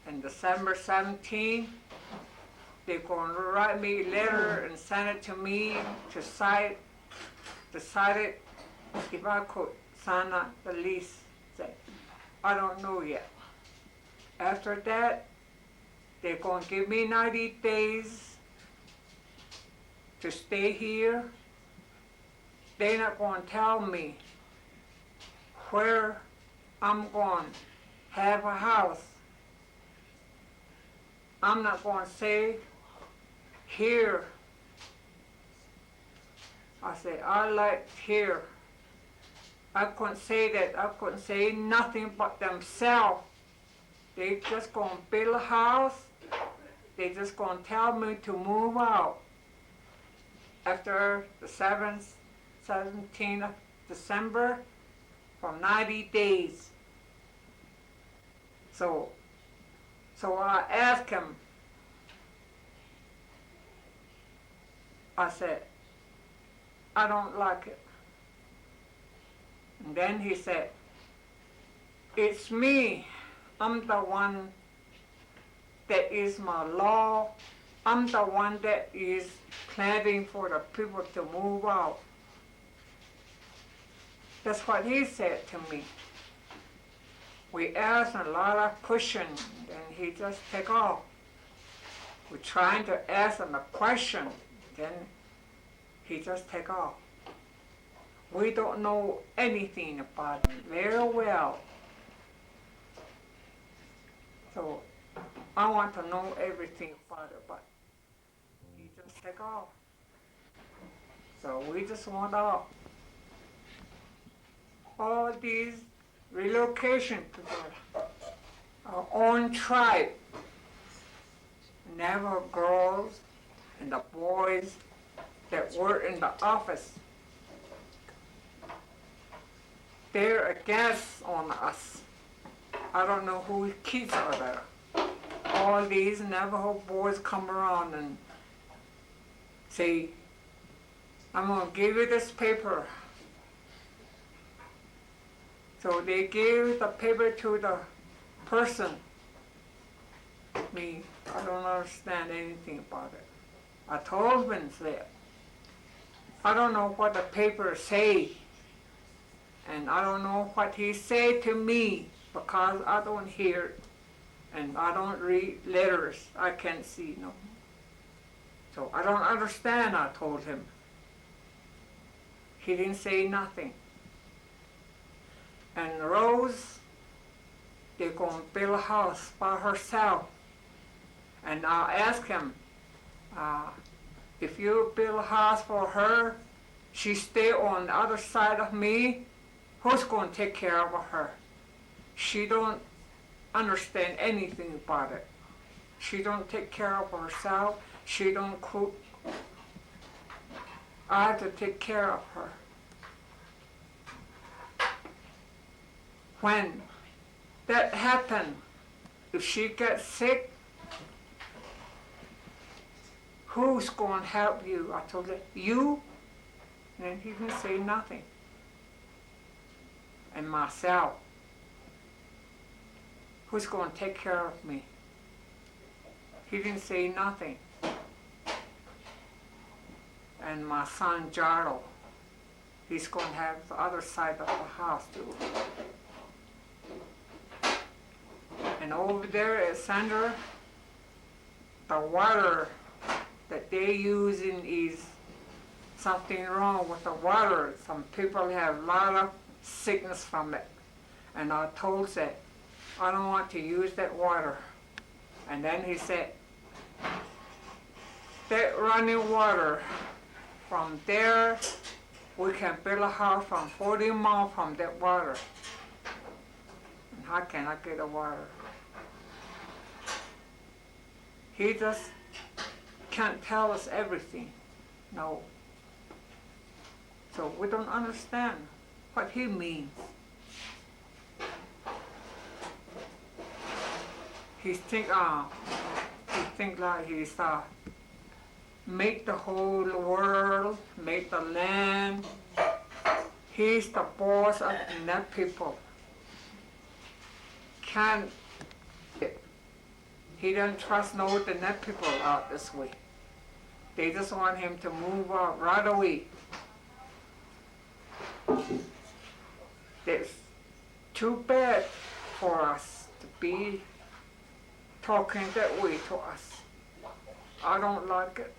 [SPEAKER 2] on December 17, they're going to write me a letter and send it to me to decide if I could sign up the lease. Said, I don't know yet. After that, they're going to give me 90 days to stay here. They're not going to tell me where I'm going to have a house. I'm not going to say here. I said, I like here. I couldn't say that. I couldn't say nothing but themselves. They just going to build a house. They just going to tell me to move out after the 17th of December for 90 days. So I asked him, I said, I don't like it. And then he said, it's me. I'm the one that is my law. I'm the one that is planning for the people to move out. That's what he said to me. We asked a lot of questions, and he just take off. We're trying to ask him a question, then he just take off. We don't know anything about him very well. So I want to know everything about it, but he just take off. So we just want off. All these relocation people, our own tribe, Navajo girls and the boys that work in the office, they're against on us. I don't know whose kids are there. All these Navajo boys come around and say, I'm going to give you this paper. So they give the paper to the person. Me, I don't understand anything about it. I told him that. I don't know what the paper say. And I don't know what he said to me because I don't hear it. And I don't read letters. I can't see, no. So I don't understand, I told him. He didn't say nothing. And Rose, they're going to build a house by herself. And I asked him, if you build a house for her, she stay on the other side of me, who's going to take care of her? She don't understand anything about it. She don't take care of herself. She don't cook. I have to take care of her. When that happened, if she gets sick, who's going to help you? I told her, you? And he didn't say nothing. And myself, who's going to take care of me? He didn't say nothing. And my son, Jarl, he's going to have the other side of the house too. And over there at Sandra, the water that they're using is something wrong with the water. Some people have a lot of sickness from it. And I told that, I don't want to use that water. And then he said, that running water, from there, we can build a house from 40 miles from that water. And how can I get the water? He just can't tell us everything. No. So we don't understand what he means. he think like he's make the whole world, make the land. He's the boss of the net people. He doesn't trust no the net people out this way. They just want him to move out right away. It's too bad for us to be talking that way to us. I don't like it.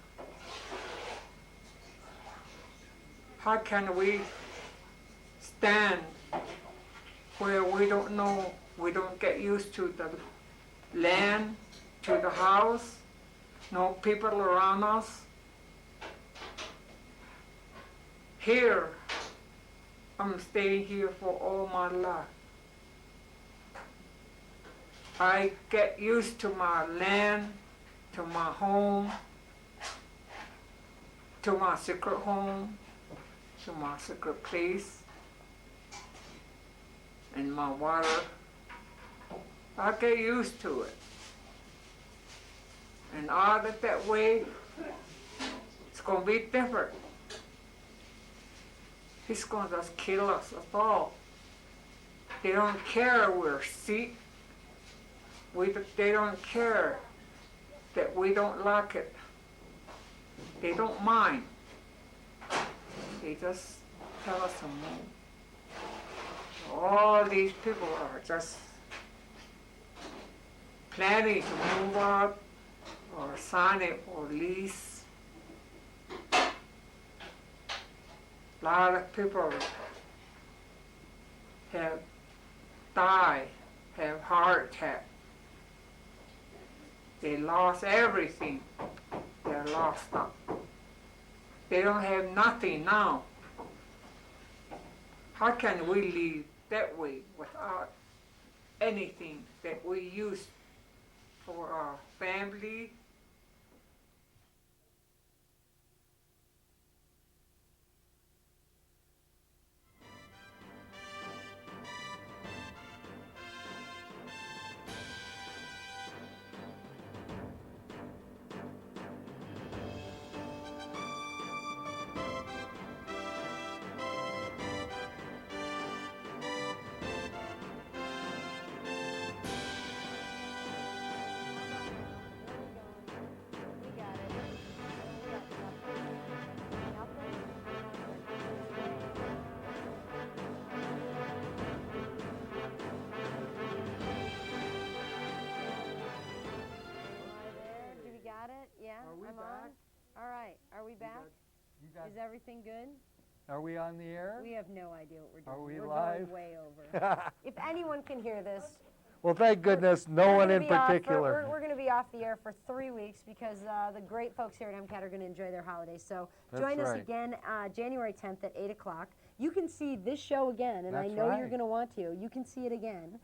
[SPEAKER 2] How can we stand where we don't know, we don't get used to the land, to the house, no people around us? Here, I'm staying here for all my life. I get used to my land, to my home, to my secret home, to my secret place, and my water. I get used to it. And all that way, it's gonna be different. He's gonna just kill us all. They don't care we're sick. They don't care that we don't like it. They don't mind. They just tell us to move. All these people are just planning to move out or sign it for lease. A lot of people have died, have heart attack. They lost everything. They're lost up. They don't have nothing now. How can we live that way without anything that we use for our family?
[SPEAKER 3] Yeah,
[SPEAKER 5] Are we
[SPEAKER 3] I'm
[SPEAKER 5] back?
[SPEAKER 3] on. All right, are we back? Is everything good?
[SPEAKER 5] Are we on the air?
[SPEAKER 3] We have no idea what we're doing.
[SPEAKER 5] Are we
[SPEAKER 3] We're
[SPEAKER 5] live?
[SPEAKER 3] going way over. If anyone can hear this,
[SPEAKER 5] Well, thank goodness no
[SPEAKER 3] we're
[SPEAKER 5] one
[SPEAKER 3] gonna
[SPEAKER 5] in
[SPEAKER 3] be off for-
[SPEAKER 5] particular.
[SPEAKER 3] we're going to be off the air for 3 weeks because the great folks here at MCAT are going to enjoy their holidays. So
[SPEAKER 5] That's
[SPEAKER 3] join us
[SPEAKER 5] right.
[SPEAKER 3] again January 10th at 8 o'clock. You can see this show again, and I
[SPEAKER 5] That's
[SPEAKER 3] know you're
[SPEAKER 5] right.
[SPEAKER 3] going to want to. You can see it again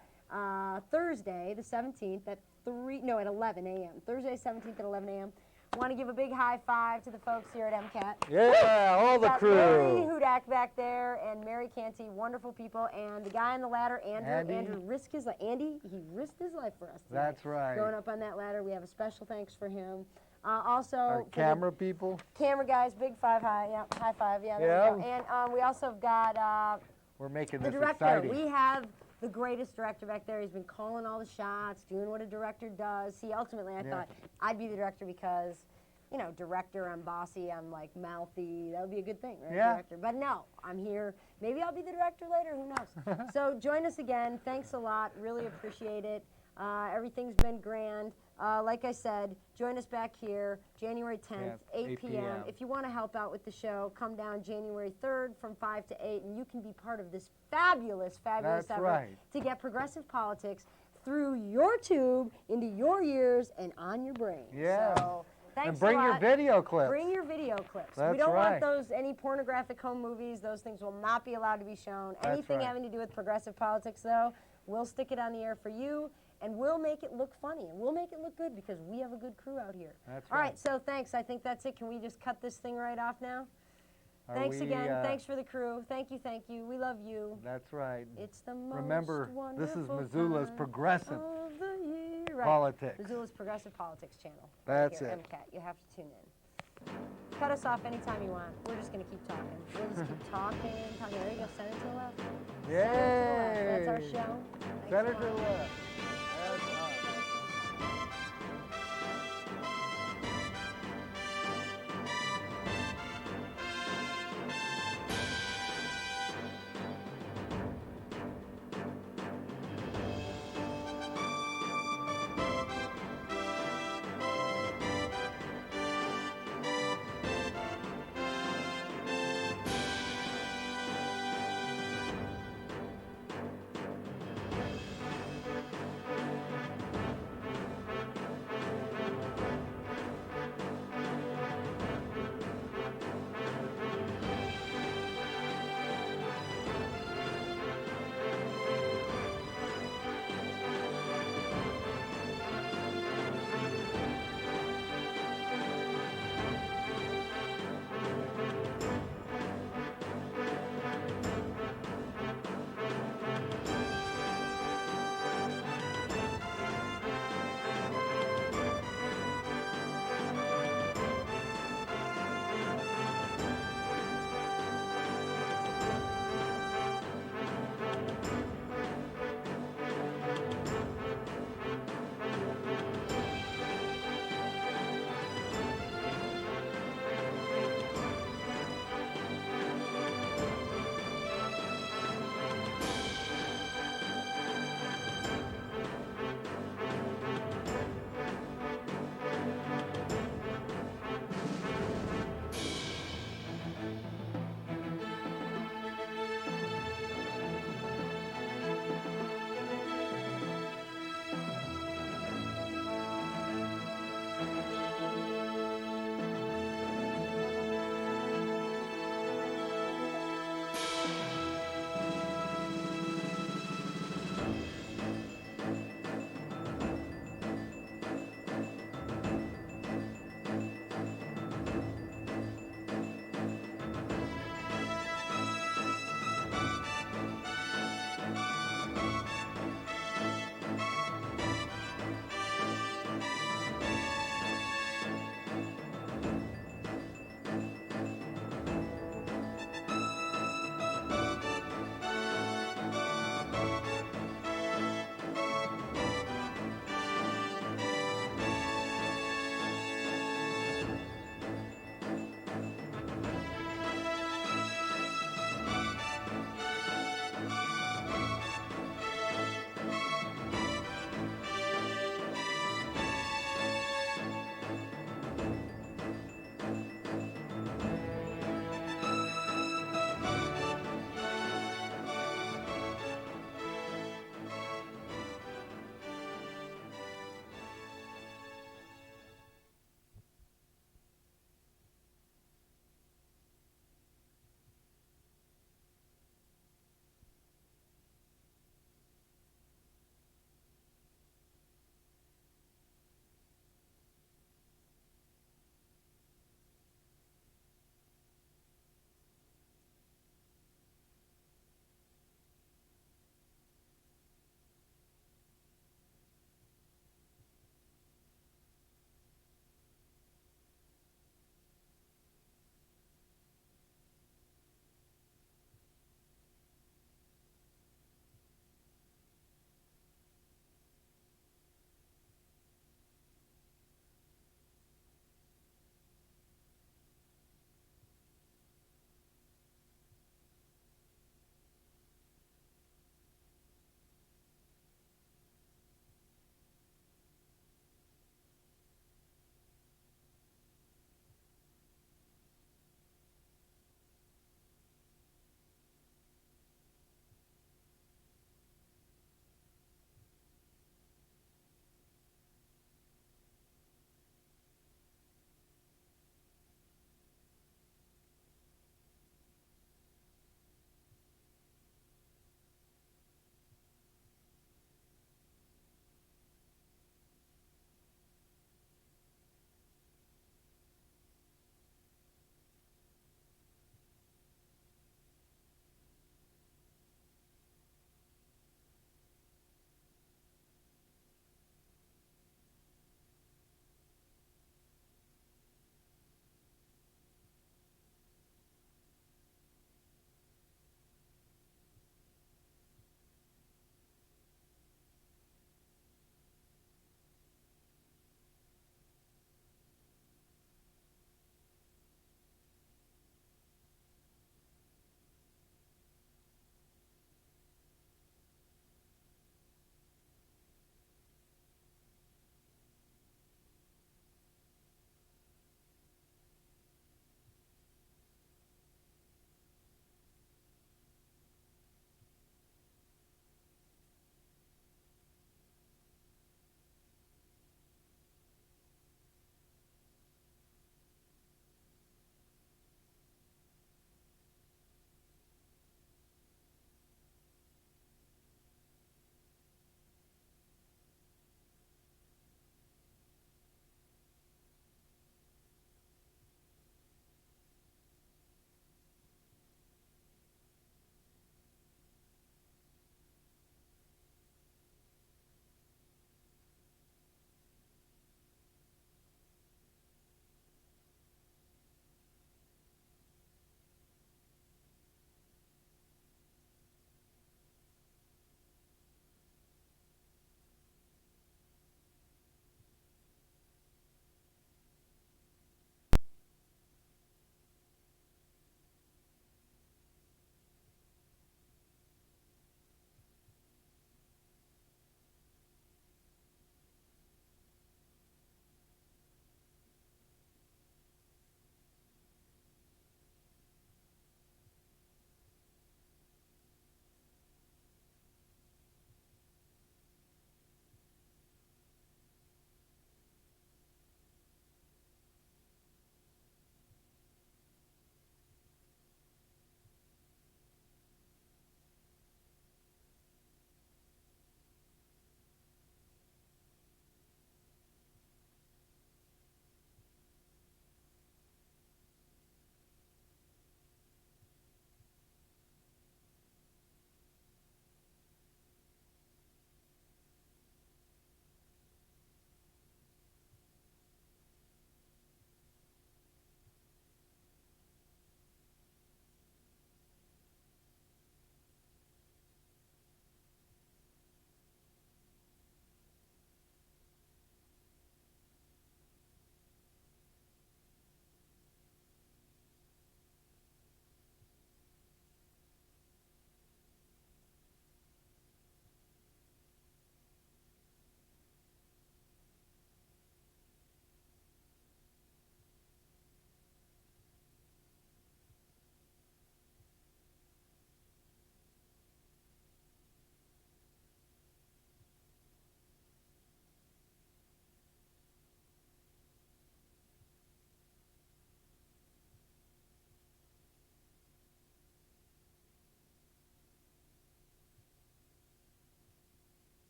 [SPEAKER 3] Thursday, the 17th at 11 a.m. Thursday, 17th at 11 a.m. Want to give a big high five to the folks here at MCAT.
[SPEAKER 5] Yeah, all the
[SPEAKER 3] Got
[SPEAKER 5] crew.
[SPEAKER 3] Mary Hudak back there and Mary Canty, wonderful people, and the guy on the ladder, Andrew.
[SPEAKER 5] Andy.
[SPEAKER 3] Andrew risked his life. Andy, he risked his life for us today.
[SPEAKER 5] That's right.
[SPEAKER 3] Going up on that ladder, we have a special thanks for him. Also,
[SPEAKER 5] Our
[SPEAKER 3] for the
[SPEAKER 5] camera people.
[SPEAKER 3] camera guys, big five high, yeah, high five, yeah. There
[SPEAKER 5] Yeah.
[SPEAKER 3] we go. And we also have got
[SPEAKER 5] We're making
[SPEAKER 3] the
[SPEAKER 5] this
[SPEAKER 3] director.
[SPEAKER 5] exciting.
[SPEAKER 3] We have the greatest director back there. He's been calling all the shots, doing what a director does. See, ultimately, I thought I'd be the director because, you know, director, I'm bossy, I'm like mouthy. That would be a good thing, right?
[SPEAKER 5] Yeah.
[SPEAKER 3] Director. But no, I'm here. Maybe I'll be the director later. Who knows? So join us again. Thanks a lot. Really appreciate it. Everything's been grand. Like I said, join us back here January 10th, 8 p.m. If you want to help out with the show, come down January 3rd from 5 to 8, and you can be part of this fabulous
[SPEAKER 5] That's
[SPEAKER 3] effort
[SPEAKER 5] right.
[SPEAKER 3] to get progressive politics through your tube, into your ears, and on your brain.
[SPEAKER 5] Yeah.
[SPEAKER 3] So, thanks
[SPEAKER 5] And bring
[SPEAKER 3] a
[SPEAKER 5] your
[SPEAKER 3] lot.
[SPEAKER 5] video clips.
[SPEAKER 3] Bring your video clips.
[SPEAKER 5] That's
[SPEAKER 3] we don't
[SPEAKER 5] right.
[SPEAKER 3] want any pornographic home movies. Those things will not be allowed to be shown.
[SPEAKER 5] That's
[SPEAKER 3] Anything
[SPEAKER 5] right.
[SPEAKER 3] having to do with progressive politics, though, we'll stick it on the air for you, and we'll make it look funny, and we'll make it look good because we have a good crew out here.
[SPEAKER 5] That's
[SPEAKER 3] All
[SPEAKER 5] right.
[SPEAKER 3] right, so thanks. I think that's it. Can we just cut this thing right off now?
[SPEAKER 5] Are
[SPEAKER 3] Thanks
[SPEAKER 5] we,
[SPEAKER 3] again. Thanks for the crew. Thank you, thank you. We love you.
[SPEAKER 5] That's right.
[SPEAKER 3] It's the most
[SPEAKER 5] Remember, this is
[SPEAKER 3] wonderful
[SPEAKER 5] Missoula's
[SPEAKER 3] time
[SPEAKER 5] progressive.
[SPEAKER 3] of the year. right.
[SPEAKER 5] Politics.
[SPEAKER 3] Missoula's Progressive Politics channel.
[SPEAKER 5] That's
[SPEAKER 3] right here,
[SPEAKER 5] it.
[SPEAKER 3] MCAT. You have to tune in. Cut us off anytime you want. We're just going to keep talking. We'll just keep talking. There you go. Send it to the left.
[SPEAKER 5] Yay!
[SPEAKER 3] That's our show. Thanks
[SPEAKER 5] Senator
[SPEAKER 3] a lot.
[SPEAKER 5] left.